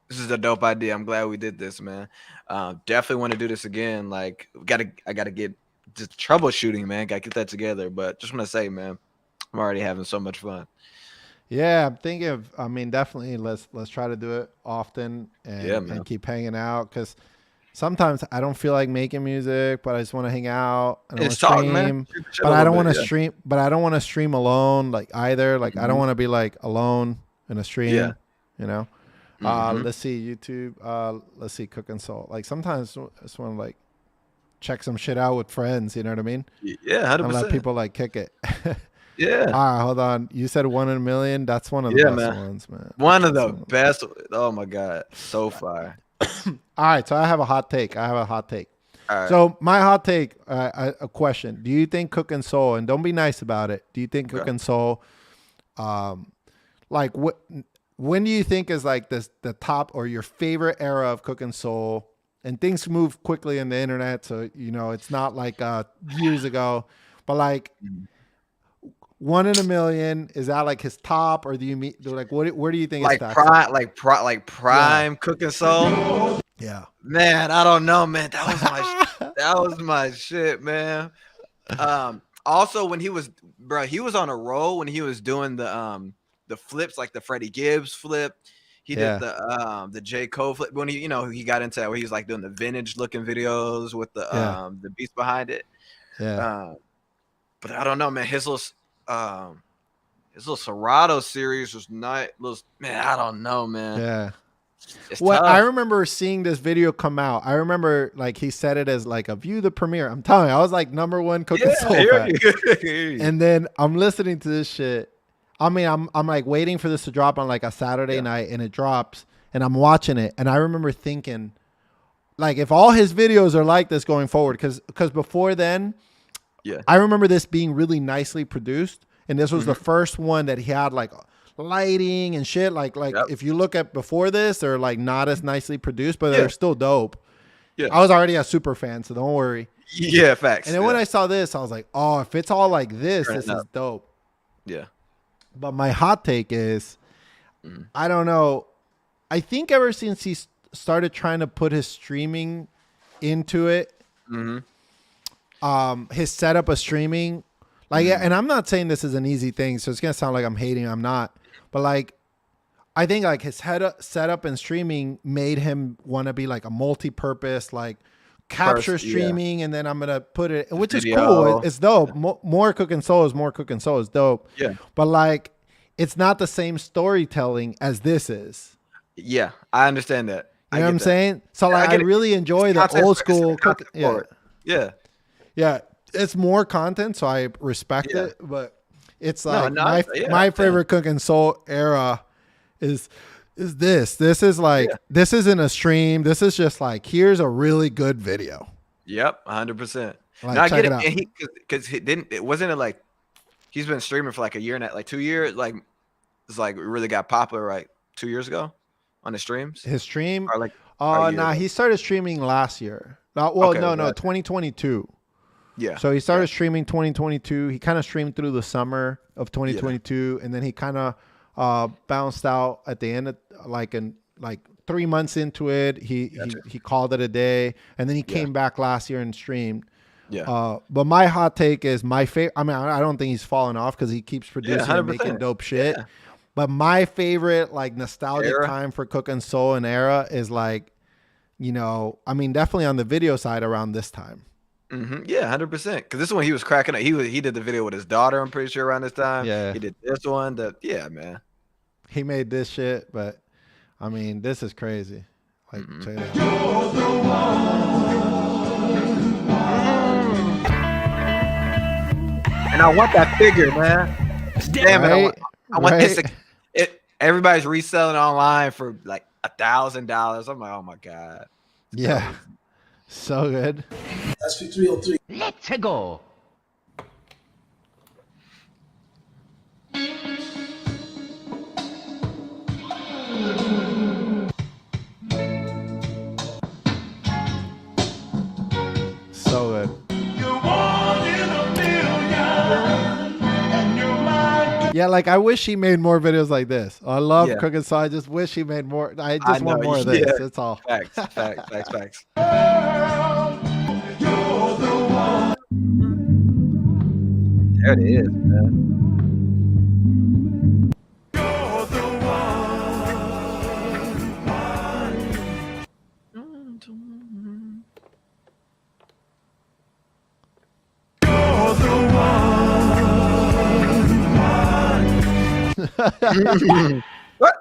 this is a dope idea. I'm glad we did this, man. Definitely want to do this again. Like, I gotta get just troubleshooting, man. Gotta get that together. But just want to say, man, I'm already having so much fun. Yeah, I'm thinking of. I mean, definitely let's try to do it often Yeah, man. and keep hanging out because sometimes I don't feel like making music, but I just want to hang out and I want It's to talking, man. stream. Shoot the shit But a I little don't want bit, to yeah. stream. But I don't want to stream alone, like either. Like I don't Mhm. want to be like alone in a stream. Yeah. You know. Mhm. Let's see YouTube. Let's see Cook and Soul. Like sometimes I just want to like check some shit out with friends. You know what I mean? Yeah, And let 100%. people like kick it. Yeah. All right, hold on. You said 1 in a million. That's one of the Yeah, best man. ones, man. One of That's the best. Oh my god, so far. All right, so I have a hot take. All right. So So my hot take, a question: do you think Cook and Soul, and don't be nice about it? Do you think Cook Okay. and Soul, like what? When do you think is like this the top or your favorite era of Cook and Soul? And things move quickly in the internet, so you know it's not like years ago, but like 1 in a million, is that like his top, or do you meet like what? Where do you think it like stacks up? prime cooking soul. Yeah, Man, I don't know, man. That was my that was my shit, man. Also when he was on a roll when he was doing the flips, like the Freddie Gibbs flip. He Yeah. did the J. Cole flip when he got into that where he was like doing the vintage looking videos with Yeah. the beats behind it. yeah. But I don't know, man. His little Serato series was not man. I don't know, man. Yeah. It's Well, tough. I remember seeing this video come out. I remember like he said it as like a view the premiere. I'm telling you, I was like #1 Cooking Soul fan. And And then I'm listening to this shit. I mean, I'm like waiting for this to drop on like a Saturday Yeah. night, and it drops, and I'm watching it, and I remember thinking, like, if all his videos are like this going forward, because before then, Yeah. I remember this being really nicely produced, and this was the Mm-hmm. first one that he had like lighting and shit. Like Yep. if you look at before this, they're like not as nicely produced, but Yeah. they're still dope. Yeah. I was already a super fan, so don't worry. Yeah, facts. And then when I saw this, I was like, oh, if it's all like this, Turn it this is up. dope. yeah. But my hot take is, Mm. I don't know. I think ever since he started trying to put his streaming into it, Mm-hmm. his setup of streaming, like, and I'm not saying this is an easy thing, so it's gonna sound like I'm hating. I'm not, but like, I think like his setup and streaming made him want to be like a multi-purpose, like capture First, yeah. streaming, and then I'm gonna put it, which is Video. cool. It's dope. More Cook and Soul is dope. Yeah. But like, it's not the same storytelling as this is. Yeah. I understand that. You know what I'm saying? So Yeah, I like, I get it. really enjoy the Content old for- it's school content Cook. Yeah, for it. Yeah. yeah. It's more content, so I respect Yeah. it. But it's like no, my yeah, my I understand. favorite Cook and Soul era is this. This is like this isn't a stream. This is just like here's a really good video. Yep. 100%. Like, No, I check get it it. out. And he because he didn't. It wasn't it like he's been streaming for like a year and like 2 years. Like it's like it really got popular like 2 years ago on the streams. His stream. Or like a year Nah, ago. he started streaming last year. Well, Okay, no, gotcha. 2022. yeah. So he started streaming 2022. He kind of streamed through the summer of 2022, and then he kind of bounced out at the end of like 3 months into it. He called it a day, and then he came back last year and streamed. Yeah. But my hot take is my favorite. I mean, I don't think he's fallen off because he keeps producing and 100%. making dope shit. Yeah. But my favorite like nostalgic Era. time for Cook and Soul and era is like, you know, I mean, definitely on the video side around this time. Mm-hmm. Yeah, 100%. Because this one he was cracking up. He did the video with his daughter. I'm pretty sure around this time. Yeah. He did this one. Yeah, man. He made this shit, but I mean, this is crazy. Like, check it out. And I want that figure, man. Damn it! Right? I want this. Right? Everybody's reselling online for like $1,000. I'm like, oh my god. Yeah, so good. That's for 303. Let's go. So good. You're one in a million. Yeah, like I wish he made more videos like this. I love Yeah. cooking, so I just wish he made more. I I just want know, more of this. yeah. That's all. Facts. Facts. You're the one. There it is, man. You're the What?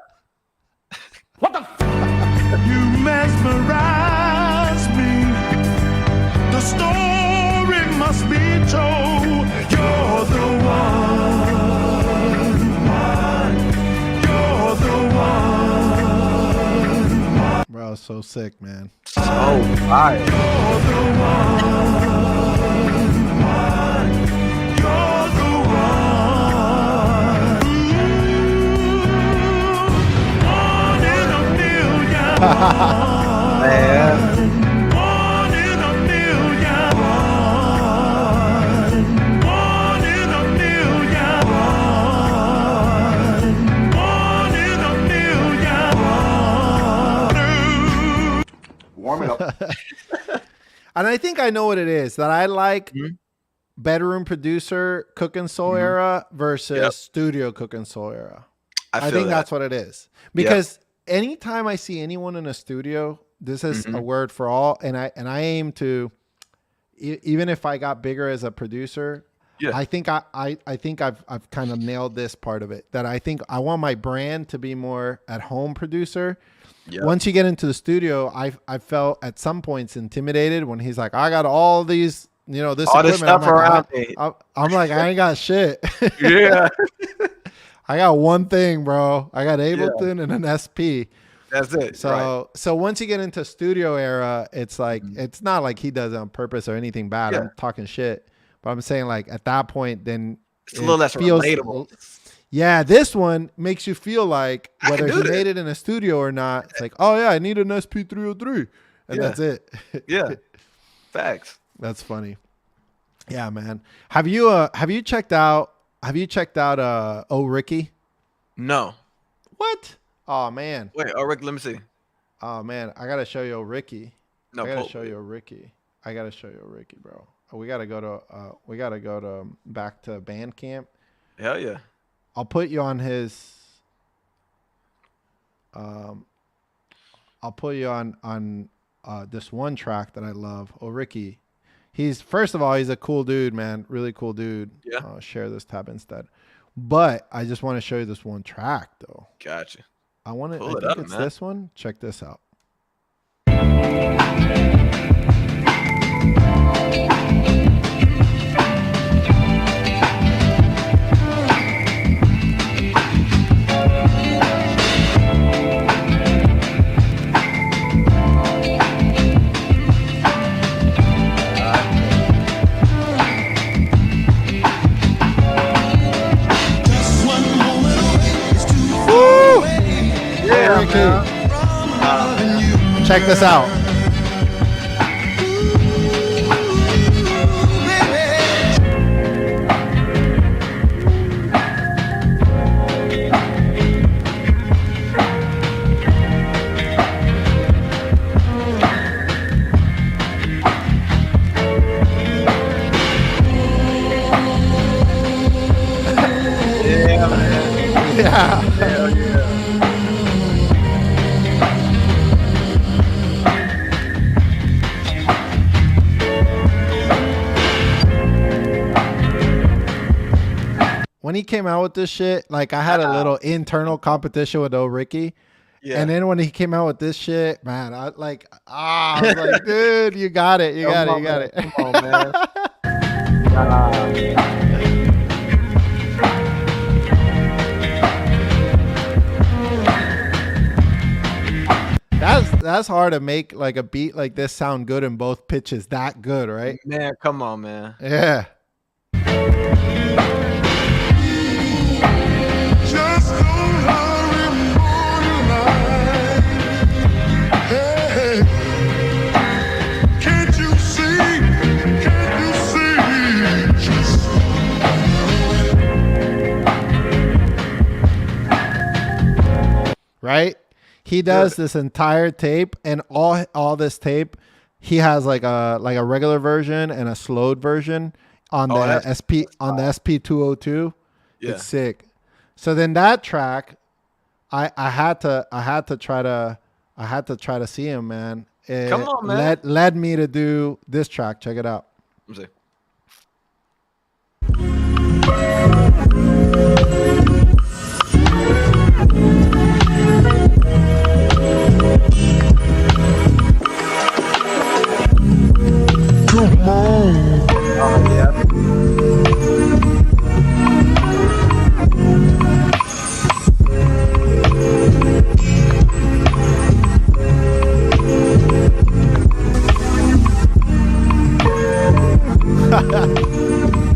You mesmerize me. The story must be told. You're the one. You're the one. Bro, so sick, man. So fire. You're the one. One in a million. Man. One in a million. One in a million. One in a million. Warm it up. And I think I know what it is that I like Mhm. bedroom producer cooking soul era versus Yep. studio cooking soul era. I I feel think that. that's what it is. Because anytime I see anyone in a studio, this is a word for all. And I aim to, even if I got bigger as a producer, Yeah. I think I think I've kind of nailed this part of it. That I think I want my brand to be more at home producer. Yeah. Once you get into the studio, I felt at some points intimidated when he's like, I got all these, this All this equipment. stuff around me. I'm like, I ain't got shit. Yeah. I got one thing, bro. I got Ableton and an SP. That's it. So once you get into studio era, it's like it's not like he does it on purpose or anything bad. Yeah. I'm talking shit, but I'm saying like at that point, then It's a little less relatable. Yeah, this one makes you feel like I can whether do he this. made it in a studio or not, it's like, oh yeah, I need an SP303, and Yeah. that's it. Yeah. Facts. That's funny. Yeah, man. Have you checked out Oh Ricky? No. What? Oh man. Wait, oh Rick, let me see. Oh man, I gotta show you Oh Ricky. No, I gotta pull- show you Oh Ricky. I gotta show you Oh Ricky, bro. We gotta go to back to Bandcamp. Hell yeah. I'll put you on his. I'll put you on this one track that I love. Oh Ricky, he's first of all he's a cool dude, man. Really cool dude. Yeah. Share this tab instead. But I just want to show you this one track though. Gotcha. I want to. I Pull think it up, it's man. this one. Check this out. Yeah, Ricky. man. Check this out. Yeah, man. Yeah. Hell yeah. When he came out with this shit, like I had a little internal competition with Oh Ricky. Yeah. And then when he came out with this shit, man, I was like, dude, you got it. You got it. You got it. Come on, man. That's hard to make like a beat like this sound good in both pitches. That good, right? Man, come on, man. Yeah. Just don't hurry, moonlight. Hey, can't you see? Can't you see? Just he does this entire tape, and all this tape, he has like a regular version and a slowed version on the SP202. Yeah. It's sick. So then that track, I had to try to see him, man. Come on, man. Led me to do this track. Check it out. Let me see. Come on. Oh, yeah.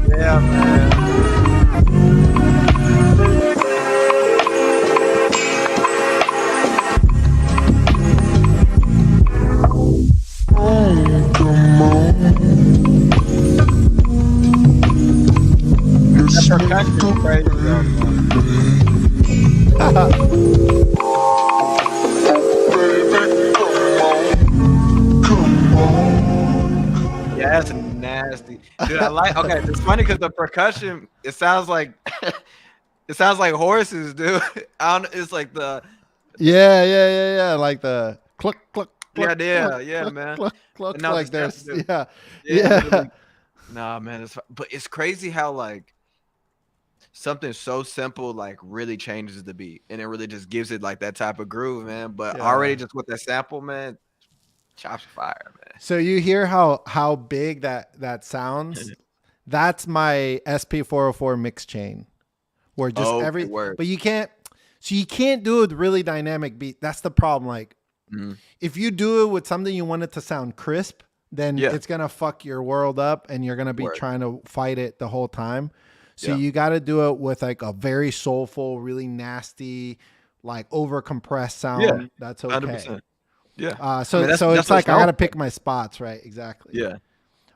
Yeah, man. Oh, come on. That percussion is crazy, though, man. Yeah, that's nasty, dude. I like. Okay, it's funny because the percussion. It sounds like horses, dude. I don't. It's like the. Yeah. Like the cluck, cluck, cluck. Yeah, cluck, man. Cluck, cluck, No, like just there's, have yeah. literally. Nah, man. But it's crazy how like something so simple like really changes the beat, and it really just gives it like that type of groove, man. But already just with that sample, man, chops fire, man. So you hear how big that sounds? That's my SP404 mix chain, where just but you can't do it with really dynamic beat. That's the problem. Like if you do it with something you want it to sound crisp, then it's gonna fuck your world up, and you're gonna be trying to fight it the whole time. So you got to do it with like a very soulful, really nasty, like over compressed sound. Yeah, that's okay. 100%. Yeah. So it's like I got to pick my spots, right? Exactly. Yeah.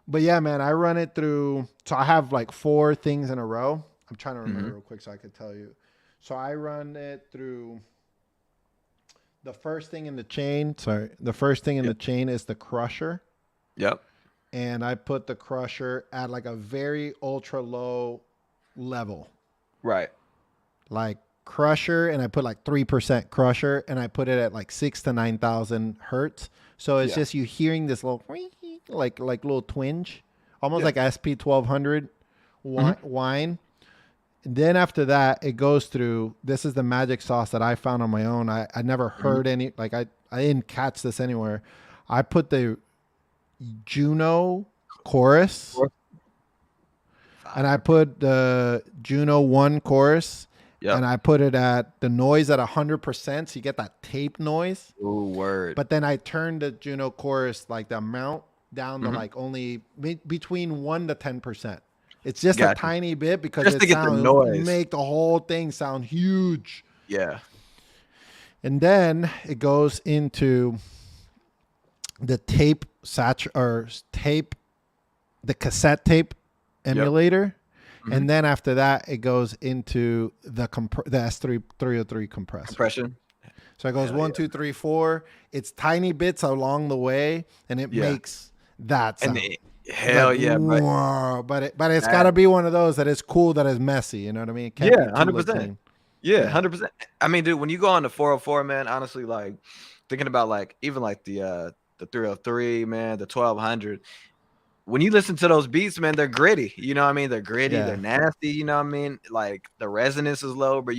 But yeah, man, I run it through. So I have like 4 things in a row. I'm trying to remember real quick so I could tell you. So I run it through the first thing in the chain. Sorry. The first thing in the chain is the crusher. Yep. And I put the crusher at like a very ultra low level. Right. Like crusher, and I put like 3% crusher, and I put it at like 6,000 to 9,000 hertz. So it's just you hearing this little like little twinge, almost like SP1200 whine. And then after that, it goes through. This is the magic sauce that I found on my own. I never heard any, like I didn't catch this anywhere. I put the Juno chorus. And I put the Juno 1 chorus, and I put it at the noise at 100%, so you get that tape noise. Ooh, word. But then I turned the Juno chorus, like the amount, down to like only between 1 to 10%. It's just a tiny bit because just to get the noise, make the whole thing sound huge. Yeah. And then it goes into the the cassette tape emulator, and then after that it goes into the S303 compression. So it goes 1, 2, 3, 4. It's tiny bits along the way, and it makes that sound. But it's got to be one of those that is cool, that is messy. You know what I mean? It can't be 100%. Yeah, 100%. I mean, dude, when you go on the 404, man, honestly, like thinking about like even like the 303, man, the 1200. When you listen to those beats, man, they're gritty. You know what I mean? They're gritty. They're nasty. You know what I mean? Like the resonance is low, but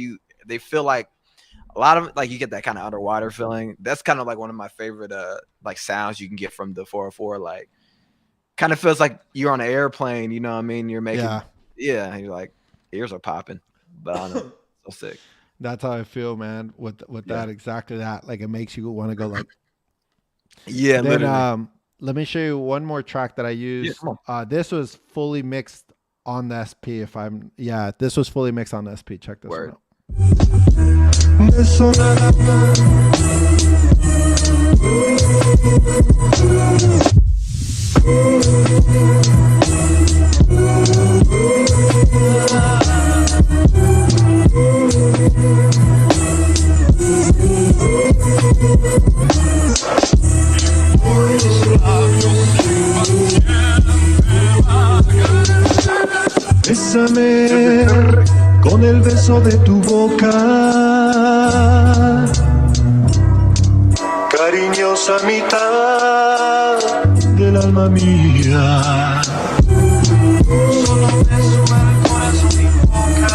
they feel like a lot of like you get that kind of underwater feeling. That's kind of like one of my favorite like sounds you can get from the 404. Like kind of feels like you're on an airplane. You know what I mean? You're making and you're like ears are popping. But I don't know, so sick. That's how I feel, man. With that, exactly that. Like it makes you want to go like. Yeah. Then literally. Let me show you one more track that I used. This was fully mixed on the SP. This was fully mixed on the SP. Check this one out. Bésame con el beso de tu boca, cariñosa mitad del alma mía. Solo me sube el corazón y boca,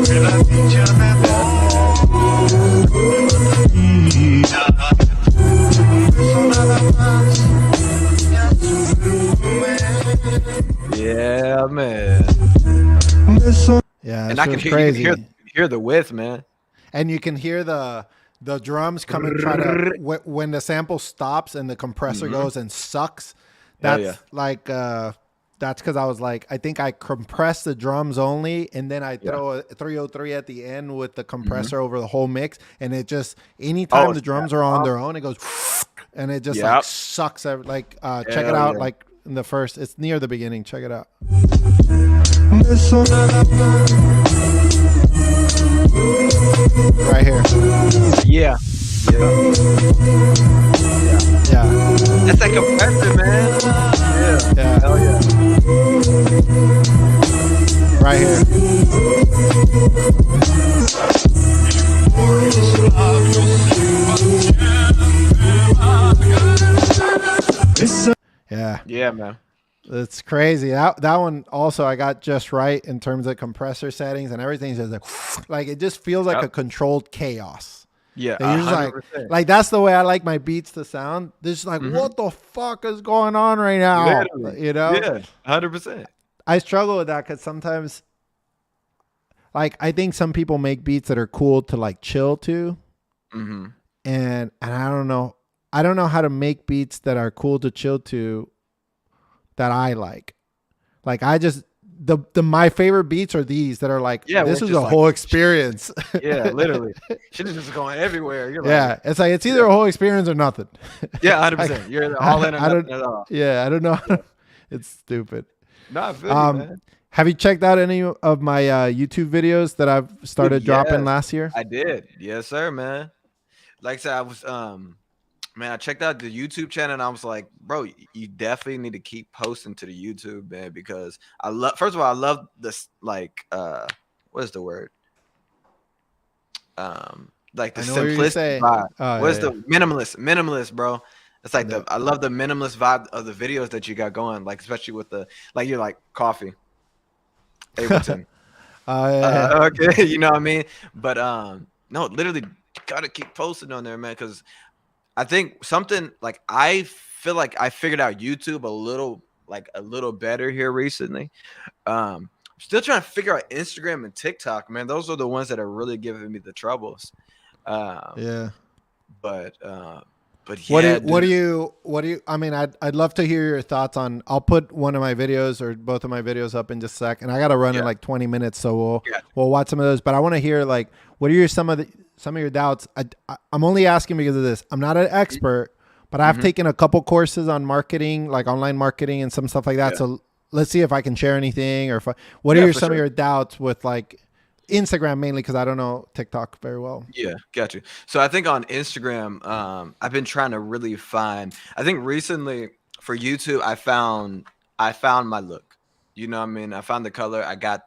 que la dicha me vida. Eso nada más. Yeah, man. Yeah, And this I can was hear, crazy. you can hear the width, man. And you can hear the drums coming. Try to when the sample stops and the compressor goes and sucks. Hell That's yeah. like that's because I was like, I think I compress the drums only, and then I throw a 303 at the end with the compressor over the whole mix, and it just anytime the drums are on their own, it goes and it just like sucks. Like check it out, yeah. like in the first, it's near the beginning. Check it out. Right here. Yeah. Yeah. That's that compressor, man. Yeah. Yeah. Hell yeah. Right here. Yeah. Yeah, man. It's crazy. That one also I got just right in terms of compressor settings and everything's just like it just feels like a controlled chaos. Yeah. You're just like that's the way I like my beats to sound. They're just like, what the fuck is going on right now? Literally. You know? Yeah, 100%. I struggle with that because sometimes, like, I think some people make beats that are cool to like chill to, and I don't know. I don't know how to make beats that are cool to chill to that I like. Like I just my favorite beats are these that are like, this is a whole experience. Yeah, literally. Shit is just going everywhere. You're like, yeah, it's like it's either a whole experience or nothing. Yeah, 100%. You're all in or nothing at all. Yeah, I don't know. It's stupid. No, I feel you, man. Have you checked out any of my YouTube videos that I've started dropping last year? I did. Yes, sir, man. Like I said, I was man, I checked out the YouTube channel and I was like, bro, you definitely need to keep posting to the YouTube, man, because I love, first of all, I love this, like, what is the word? Like the simplistic vibe. What is the minimalist, bro? It's like I love the minimalist vibe of the videos that you got going, like, especially with the, like, you're like coffee. Ableton. Okay, you know what I mean? But no, literally gotta keep posting on there, man, because I think something like I feel like I figured out YouTube a little better here recently. I'm still trying to figure out Instagram and TikTok, man. Those are the ones that are really giving me the troubles. Yeah. But yeah. What do you I mean, I'd love to hear your thoughts on, I'll put one of my videos or both of my videos up in just a sec, and I got to run in like 20 minutes. So we'll watch some of those, but I want to hear like, what are some of your doubts? I'm only asking because of this. I'm not an expert, but I've taken a couple courses on marketing, like online marketing and some stuff like that. So let's see if I can share anything or what are some of your doubts with like Instagram mainly, because I don't know TikTok very well. Yeah, got you. So I think on Instagram, I've been trying to really find, I think recently for YouTube, I found my look. You know what I mean? I found the color. I got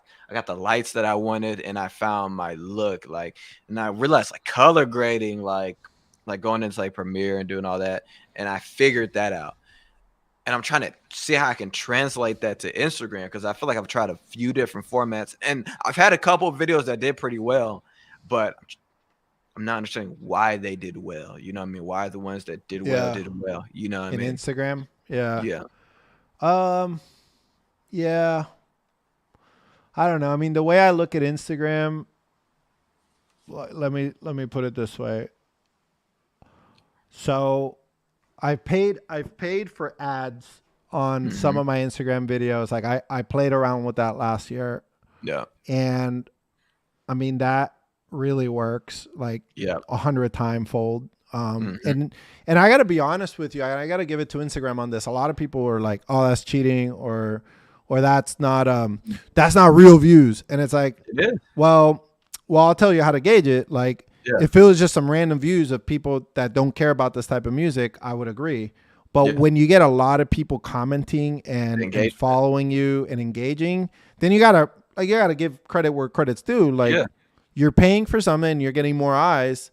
the lights that I wanted, and I found my look. Like, and I realized like color grading, like going into like Premiere and doing all that, and I figured that out. And I'm trying to see how I can translate that to Instagram, because I feel like I've tried a few different formats, and I've had a couple of videos that did pretty well, but I'm not understanding why they did well. You know what I mean? Why the ones that did well did well. You know what I mean? Instagram, yeah. Yeah. I don't know. I mean, the way I look at Instagram, let me put it this way. So I've paid for ads on some of my Instagram videos. Like I played around with that last year. Yeah. And I mean, that really works like 100 times fold. And I got to be honest with you. I got to give it to Instagram on this. A lot of people were like, oh, that's cheating, or that's not real views. And it's like, well, well, I'll tell you how to gauge it. Like, Yeah. if it was just some random views of people that don't care about this type of music, I would agree. But Yeah. when you get a lot of people commenting and Engagement. following you and engaging, then you gotta give credit where credit's due. Like, Yeah. you're paying for something, you're getting more eyes.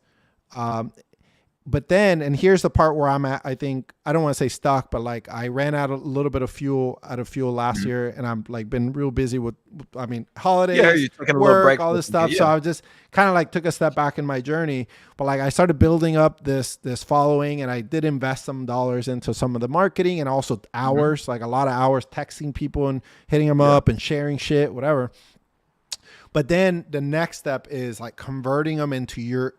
But then, and here's the part where I'm at, I think, I don't want to say stuck, but like I ran out a little bit of fuel last year, and I'm like been real busy with I mean, holidays, you're taking a little work, break all from this it. stuff. So Yeah. I just kind of like took a step back in my journey. But like I started building up this following, and I did invest some dollars into some of the marketing and also hours, like a lot of hours texting people and hitting them up and sharing shit, whatever. But then the next step is like converting them into your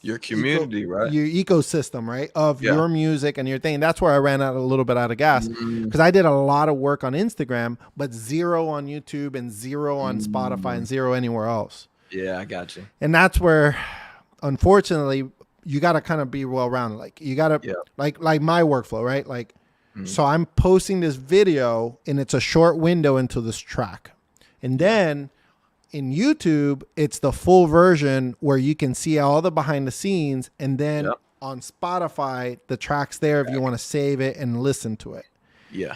Your community, right? your ecosystem, right, of Yeah. your music and your thing. That's where I ran out a little bit out of gas, because I did a lot of work on Instagram, but zero on YouTube and zero on Spotify and zero anywhere else. Yeah, I got you. And that's where, unfortunately, you got to kind of be well rounded. Like you got to Yeah. like my workflow, right? Like, so I'm posting this video and it's a short window into this track, and then in YouTube, it's the full version where you can see all the behind the scenes, and then Yep. on Spotify, the track's there if you want to save it and listen to it. Yeah.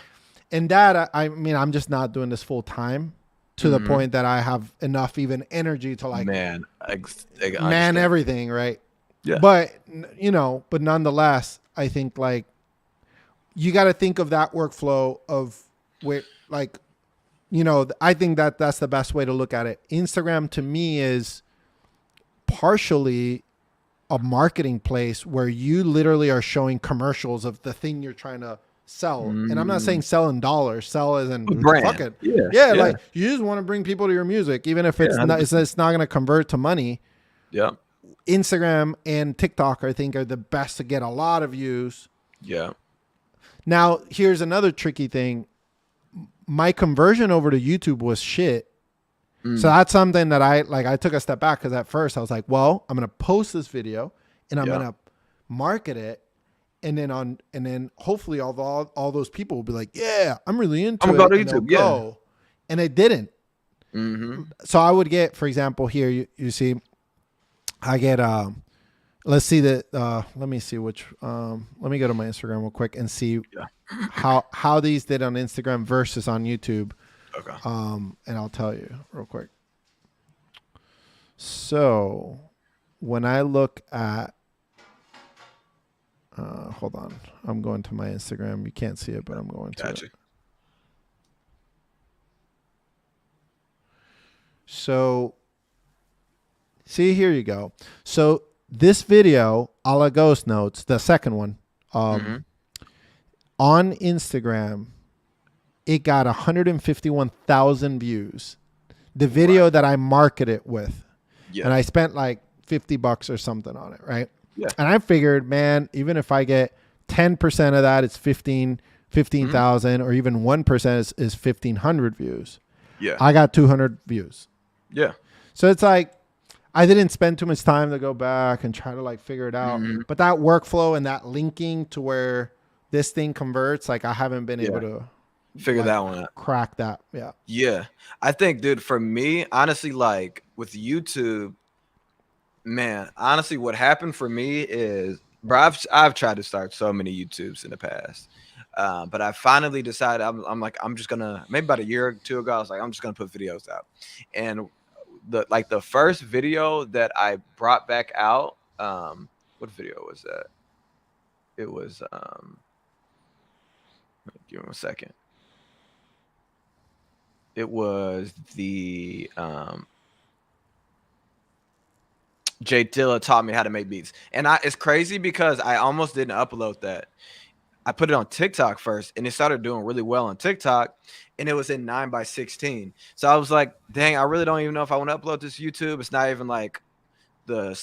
And that, I mean, I'm just not doing this full time to the point that I have enough even energy to like Man, I man understand. everything, right? Yeah. But but nonetheless, I think like you got to think of that workflow of where like, I think that that's the best way to look at it. Instagram to me is partially a marketing place where you literally are showing commercials of the thing you're trying to sell. And I'm not saying sell in dollars, sell as in Brand. fuck it. Yeah. Like you just want to bring people to your music, even if it's Yeah, not, it's not going to convert to money. Yeah. Instagram and TikTok, I think, are the best to get a lot of views. Yeah. Now, here's another tricky thing. My conversion over to YouTube was shit. So that's something that I took a step back, because at first I was like, well, I'm going to post this video and I'm Yeah. going to market it. And then hopefully all those people will be like, yeah, I'm really into I'm it. gonna go to and they'll YouTube, yeah. go. And it didn't. Mm-hmm. So I would get, for example, here, you see, I get, let's see that, let me see which, let me go to my Instagram real quick and see how these did on Instagram versus on YouTube. Okay. And I'll tell you real quick. So when I look at, hold on, I'm going to my Instagram. You can't see it, but I'm going to Gotcha. it. So see, here you go. So this video, a la Ghost Notes, the second one, on Instagram, it got 151,000 views. The video that I marketed with, Yeah. and I spent like $50 or something on it, right? Yeah. And I figured, man, even if I get 10% of that, it's 15,000, or even 1% is 1,500 views. Yeah. I got 200 views. Yeah. So it's like, I didn't spend too much time to go back and try to like figure it out. But that workflow and that linking to where this thing converts, like I haven't been able to Figure that one out. crack that. Yeah. Yeah. I think, dude, for me, honestly, like with YouTube, man, honestly, what happened for me is, bro, I've tried to start so many YouTubes in the past. But I finally decided I'm like, I'm just gonna, maybe about a year or two ago, I was like, I'm just gonna put videos out. And the first video that I brought back out, what video was that? It was give me a second. It was the Jay Dilla taught me how to make beats. And it's crazy because I almost didn't upload that. I put it on TikTok first, and it started doing really well on TikTok, and it was in 9:16. So I was like, dang, I really don't even know if I want to upload this to YouTube. It's not even like the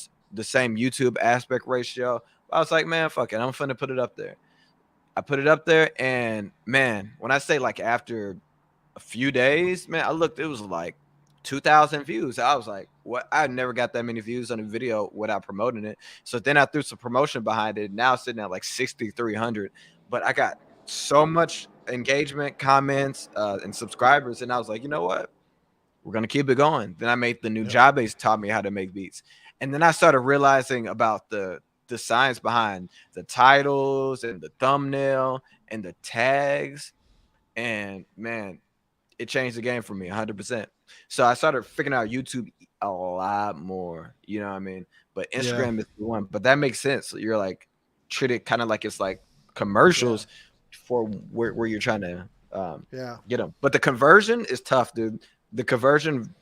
same YouTube aspect ratio. I was like, man, fuck it. I'm finna put it up there. I put it up there, and man, when I say like after a few days, man, I looked, it was like 2,000 views. I was like, what? I never got that many views on a video without promoting it. So then I threw some promotion behind it. Now it's sitting at like 6,300. But I got so much engagement, comments, and subscribers. And I was like, you know what? we're gonna keep it going. Then I made the new Jabez taught me how to make beats, and then I started realizing about the science behind the titles and the thumbnail and the tags, and man, it changed the game for me 100%. So I started figuring out YouTube a lot more. You know what I mean? But Instagram is the one. But that makes sense. You're like treat it kind of like it's like commercials for where you're trying to get them. But the conversion is tough, dude. The conversion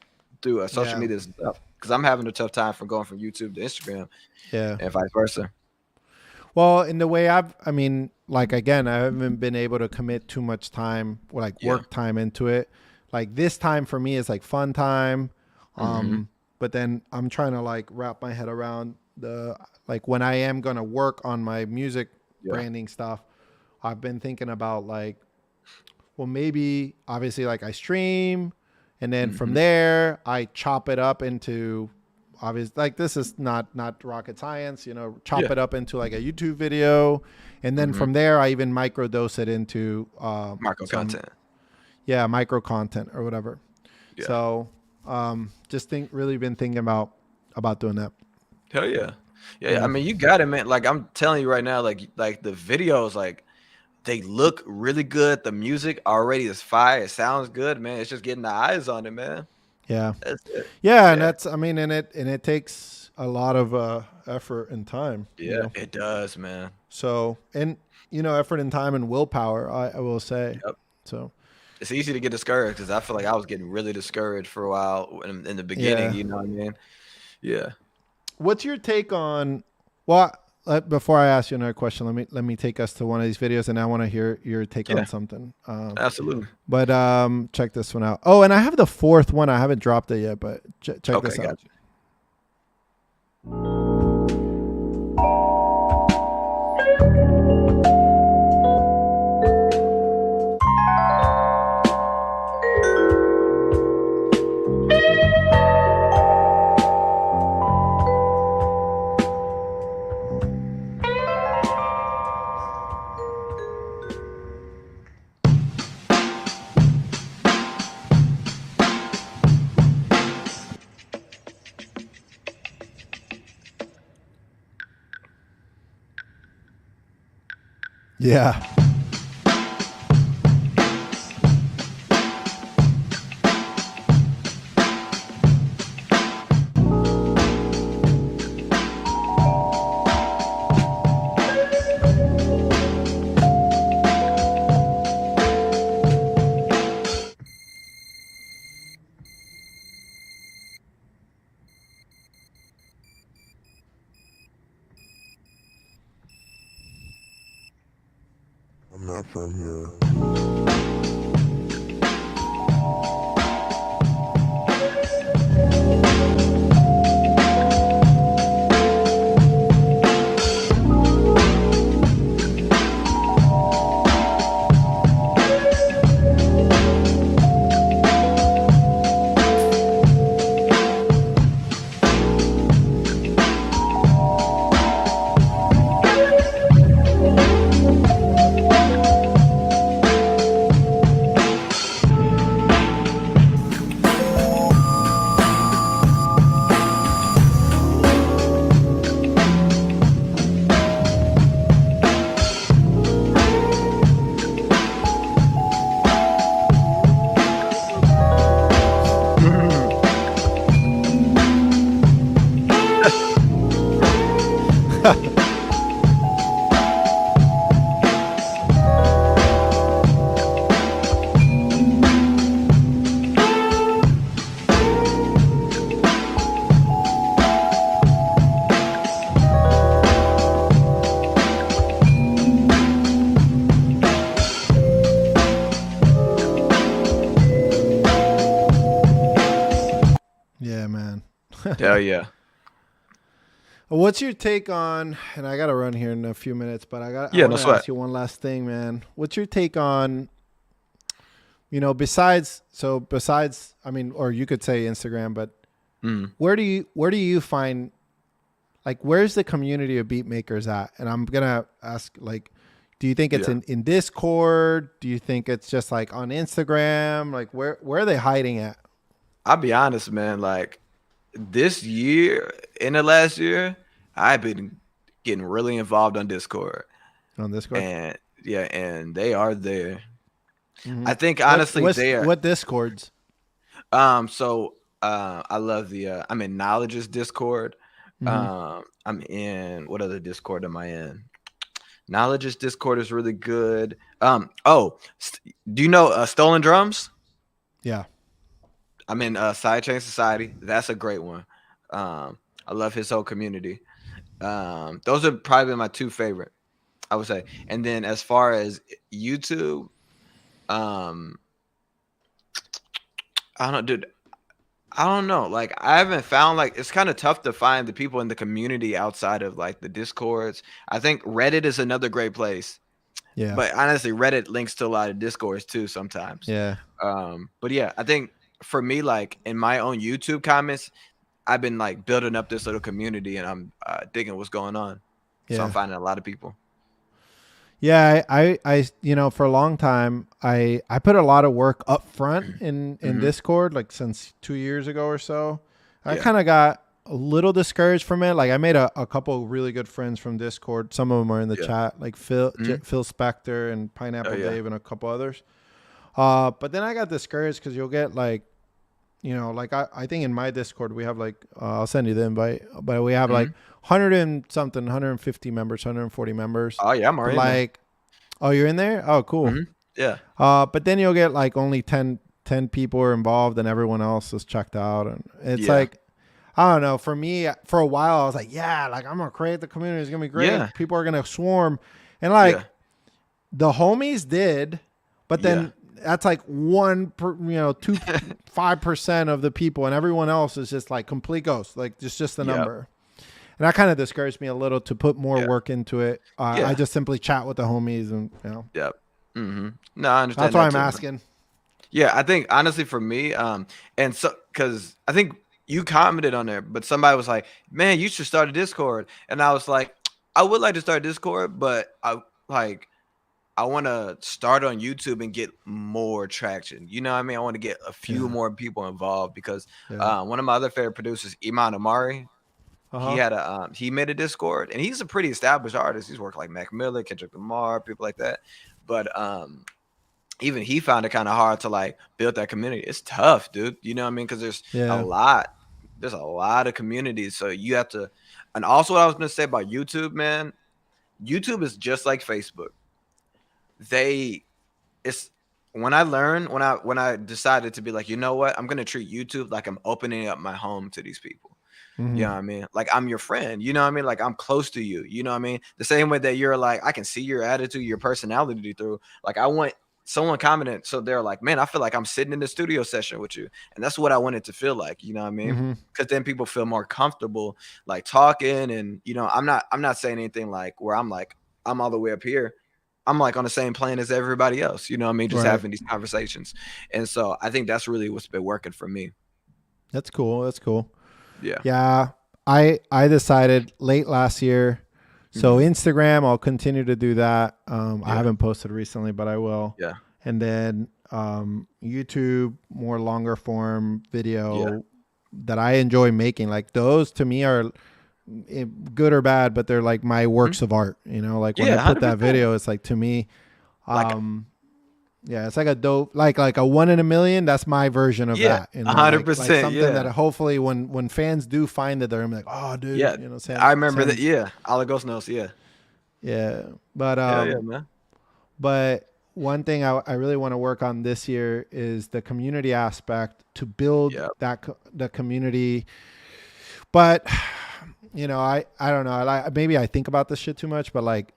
through social media is tough because I'm having a tough time from going from YouTube to Instagram, and vice versa. Well, in the way I mean, like again, I haven't been able to commit too much time or like work time into it. Like this time for me is like fun time. But then I'm trying to like wrap my head around the like when I am gonna work on my music branding stuff. I've been thinking about like, well, maybe obviously like I stream, and then from there I chop it up into obviously like this is not rocket science, you know, chop it up into like a YouTube video, and then from there I even microdose it into micro content. Yeah, micro content or whatever. Yeah. So just really been thinking about doing that. Hell yeah. Yeah, I mean, you got it, man. Like I'm telling you right now, like the videos, like they look really good. The music already is fire. It sounds good, man. It's just getting the eyes on it, man. Yeah. That's it. Yeah, and that's I mean, and it takes a lot of effort and time. Yeah, you know? It does, man. So, and you know, effort and time and willpower, I will say. Yep. So it's easy to get discouraged because I feel like I was getting really discouraged for a while in the beginning. You know what I mean? Yeah. What's your take on? Well, before I ask you another question, let me take us to one of these videos, and I want to hear your take on something. Absolutely. But check this one out. Oh, and I have the fourth one. I haven't dropped it yet, but check this out. Gotcha. Yeah. I'm not from here. Yeah, man. Hell yeah. What's your take on, and I got to run here in a few minutes, but I want to ask you one last thing, man. What's your take on, you know, besides, I mean, or you could say Instagram, but where do you find, like, where's the community of beat makers at? And I'm going to ask, like, do you think it's in Discord? Do you think it's just like on Instagram? Like, where are they hiding at? I'll be honest, man. Like this year, in the last year, I've been getting really involved on Discord, On Discord? and yeah, and they are there. Hmm. I think honestly, they are. What Discords? So I love I'm in Knowledge's Discord. Hmm. I'm in what other Discord am I in? Knowledge's Discord is really good. Do you know Stolen Drums? Yeah. I'm in Sidechain Society. That's a great one. I love his whole community. Those are probably my two favorite, I would say. And then as far as YouTube, um, I don't, dude. I don't know. Like I haven't found like it's kind of tough to find the people in the community outside of like the Discords. I think Reddit is another great place. Yeah. But honestly, Reddit links to a lot of Discords too sometimes. Yeah. But yeah, I think for me, like in my own YouTube comments, I've been like building up this little community and I'm digging what's going on. So Yeah. I'm finding a lot of people. Yeah, you know, for a long time, I put a lot of work up front in Discord, like since 2 years ago or so. I Yeah. kind of got a little discouraged from it. Like I made a couple of really good friends from Discord. Some of them are in the Yeah. chat, like Phil Mhm. Phil Spector and Pineapple Oh, yeah. Dave and a couple others. But then I got discouraged because you'll get like, you know, like I think in my Discord we have like I'll send you the invite, but we have like 100 and something, 150 members, 140 members. Oh yeah, I'm But already in there. like, oh, you're in there? Oh, cool. Mhm. Yeah. But then you'll get like only 10 people are involved and everyone else is checked out. And it's Yeah. like, I don't know. For me, for a while, I was like, yeah, like I'm going to create the community. It's going to be great. Yeah. People are going to swarm. And like Yeah. the homies did, but then that's like 5% of the people and everyone else is just like complete ghost. Like just the Yep. number. And that kind of discouraged me a little to put more Yeah. work into it. Yeah. I just simply chat with the homies and, you know, Yep. No, I understand. that's why that I'm too, man. asking. Yeah, I think honestly for me, and so because I think you commented on there, but somebody was like, "Man, you should start a Discord," and I was like, "I would like to start a Discord, but I want to start on YouTube and get more traction. You know what I mean? I want to get a few Yeah. more people involved because Yeah. one of my other favorite producers, Iman Amari, Uh-huh. he had he made a Discord, and he's a pretty established artist. He's worked like Mac Miller, Kendrick Lamar, people like that, but even he found it kind of hard to like build that community. It's tough, dude. You know what I mean? Because there's Yeah. there's a lot of communities. So you have to, and also what I was gonna say about YouTube, man, YouTube is just like Facebook. It's when I decided to be like, you know what, I'm gonna treat YouTube like I'm opening up my home to these people. Mhm. You know what I mean? Like I'm your friend, you know what I mean? Like I'm close to you, you know what I mean? The same way that you're like, I can see your attitude, your personality through. Like I want someone commented, so they're like, man, I feel like I'm sitting in the studio session with you. And that's what I wanted to feel like, you know what I mean? Mhm. Because then people feel more comfortable like talking. And you know, I'm not saying anything like where I'm like, I'm all the way up here. I'm like on the same plane as everybody else, you know what I mean? Just Right. having these conversations. And so I think that's really what's been working for me. That's cool. That's cool. Yeah. Yeah. I decided late last year. So Instagram, I'll continue to do that. I Yeah. haven't posted recently, but I will. Yeah. And then YouTube, more longer form video that I enjoy making. Like those to me are good or bad, but they're like my works of art. You know, like when Yeah, I put that 100%. video, it's like to me, Like- yeah, it's like a dope, like a 1 in a million. That's my version of Yeah, that. You know, 100%, Like something yeah. that hopefully when fans do find it, they're gonna be like, oh, dude. Yeah, You know, Sam, I remember Sam- that. Yeah, Alagos knows. Yeah, Yeah, but hell yeah, man. but one thing I really want to work on this year is the community aspect to build Yep. the community. But you know, I don't know. Maybe I think about this shit too much, but like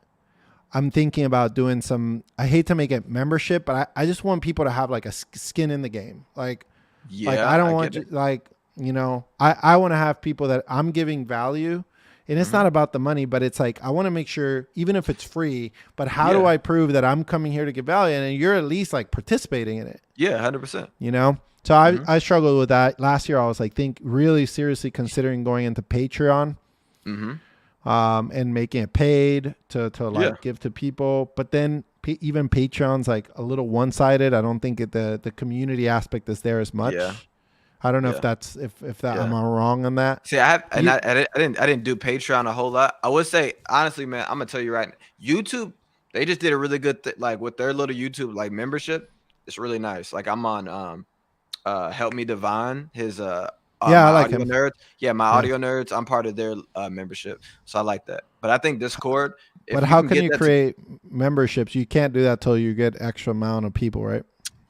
I'm thinking about doing some. I hate to make it membership, but I just want people to have like a skin in the game. Like Yeah, I don't want get it. like, you know, I want to have people that I'm giving value. And it's not about the money, but it's like I want to make sure, even if it's free, but how do Yeah. I prove that I'm coming here to give value and you're at least like participating in it, Yeah, 100%. you know? So I struggled with that. Last year I was like really seriously considering going into Patreon and making it paid to like give to people. But then even Patreon's like a little one-sided. I don't think the community aspect is there as much. Yeah. I don't know Yeah. if that's if that Yeah. am I wrong on that? See, I have, and You- I didn't do Patreon a whole lot. I would say honestly, man, I'm gonna tell you right now, YouTube, they just did a really good like with their little YouTube like membership. It's really nice. Like I'm on Help Me Divine, his Yeah, my I like audio him. nerds. Yeah, my Yeah. audio nerds. I'm part of their membership, so I like that. But I think Discord. If But how can get you that create memberships? You can't do that till you get extra amount of people, right?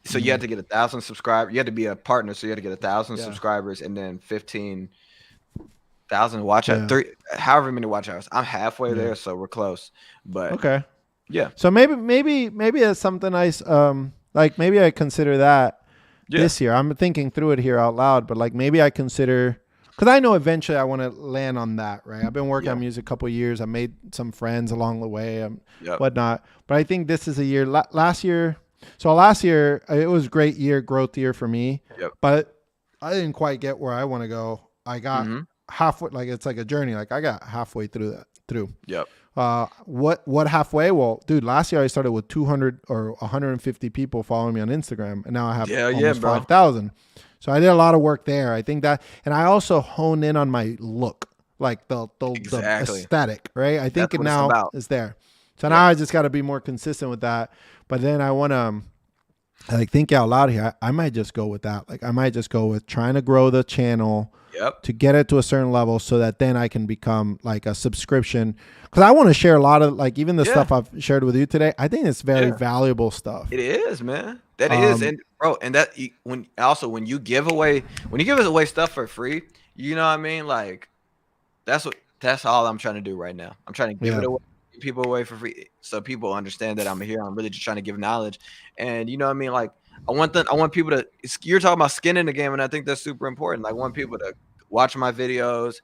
so you had to get 1,000 subscribers. You had to be a partner, so you had to get 1,000 Yeah. subscribers and then 15,000 watch Yeah. hours. However many watch hours. I'm halfway Yeah. there, so we're close. But Okay. yeah, So maybe it's something nice. Like maybe I consider that this year. I'm thinking through it here out loud, but like maybe I consider, because I know eventually I want to land on that, right? I've been working on music a couple of years. I made some friends along the way, whatnot. But I think this is a year. Last year it was a great year, growth year for me. Yep. But I didn't quite get where I want to go. I got halfway, like it's like a journey. Like I got halfway through. Yep. What halfway? Well, dude, last year I started with 200 or 150 people following me on Instagram, and now I have almost 5,000. So I did a lot of work there. I think that, and I also honed in on my look, like the aesthetic, right? I think it now is there. So now I just got to be more consistent with that. But then I want to like think out loud here. I might just go with that. Like I might just go with trying to grow the channel. To get it to a certain level so that then I can become like a subscription. Because I want to share a lot of like even the stuff I've shared with you today. I think it's very valuable stuff. It is, man. That is, and bro, and that when you give us away stuff for free, you know what I mean? Like that's all I'm trying to do right now. I'm trying to give it away, people away for free, so people understand that I'm here. I'm really just trying to give knowledge, and you know what I mean? Like I want people to. You're talking about skin in the game, and I think that's super important. Like I want people to watch my videos,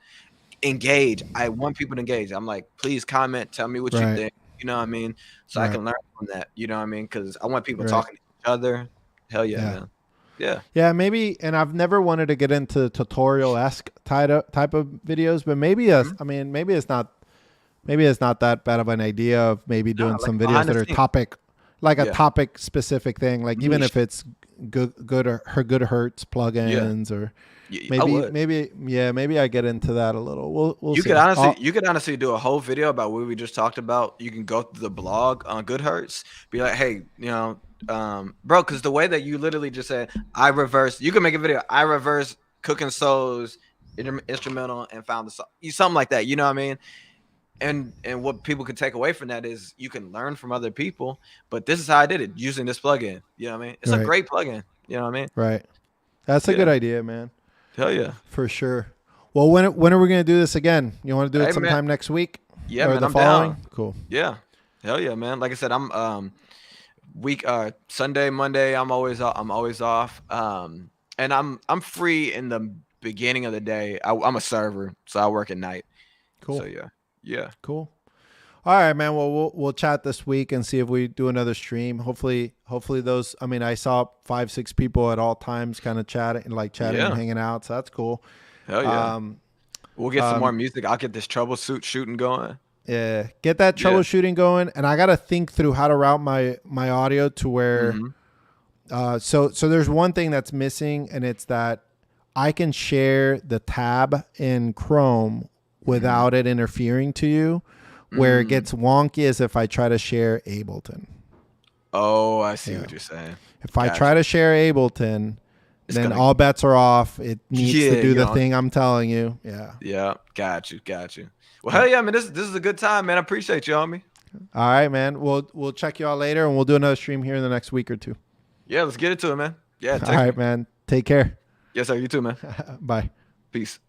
engage. I want people to engage. I'm like, please comment, tell me what you think. You know what I mean? So I can learn from that. You know what I mean? Because I want people talking to each other. Hell yeah, man. Yeah. Yeah, maybe. And I've never wanted to get into tutorial-esque type of videos, but maybe I mean, maybe it's not that bad of an idea of maybe doing some videos that are topic. Like a topic specific thing, like even if it's good hurts plugins or maybe I get into that a little. We'll you see. Could honestly do a whole video about what we just talked about. You can go through the blog on Good Hurts, be like, hey, you know, bro, because the way that you literally just said, you can make a video. I reverse Cooking Souls instrumental and found the song, something like that. You know what I mean? And what people can take away from that is you can learn from other people. But this is how I did it using this plugin. You know what I mean? It's a great plugin. You know what I mean? Right. That's a good idea, man. Hell yeah. For sure. Well, when are we going to do this again? You want to do it sometime next week? Yeah, or man. I'm down. Cool. Yeah. Hell yeah, man. Like I said, I'm Sunday, Monday, I'm always off. And I'm free in the beginning of the day. I'm a server, so I work at night. Cool. So yeah. Cool. All right, man. Well, we'll chat this week and see if we do another stream. Hopefully those. I mean, I saw 5-6 people at all times, kind of chatting and hanging out. So that's cool. Hell yeah. We'll get some more music. I'll get this troubleshoot shooting going. Yeah, get that troubleshooting going, and I gotta think through how to route my audio to where. So there's one thing that's missing, and it's that I can share the tab in Chrome without it interfering to you. Where it gets wonky is if I try to share Ableton. Oh, I see what you're saying. If I try to share Ableton, then all bets are off. It needs to do the thing I'm telling you. Yeah. Yeah. Got you. Well, hell yeah, man. This is a good time, man. I appreciate you, homie. All right, man. We'll check you all later, and we'll do another stream here in the next week or two. Yeah, let's get it to it, man. Yeah. All right, man. Take care. Yes, sir. You too, man. Bye. Peace.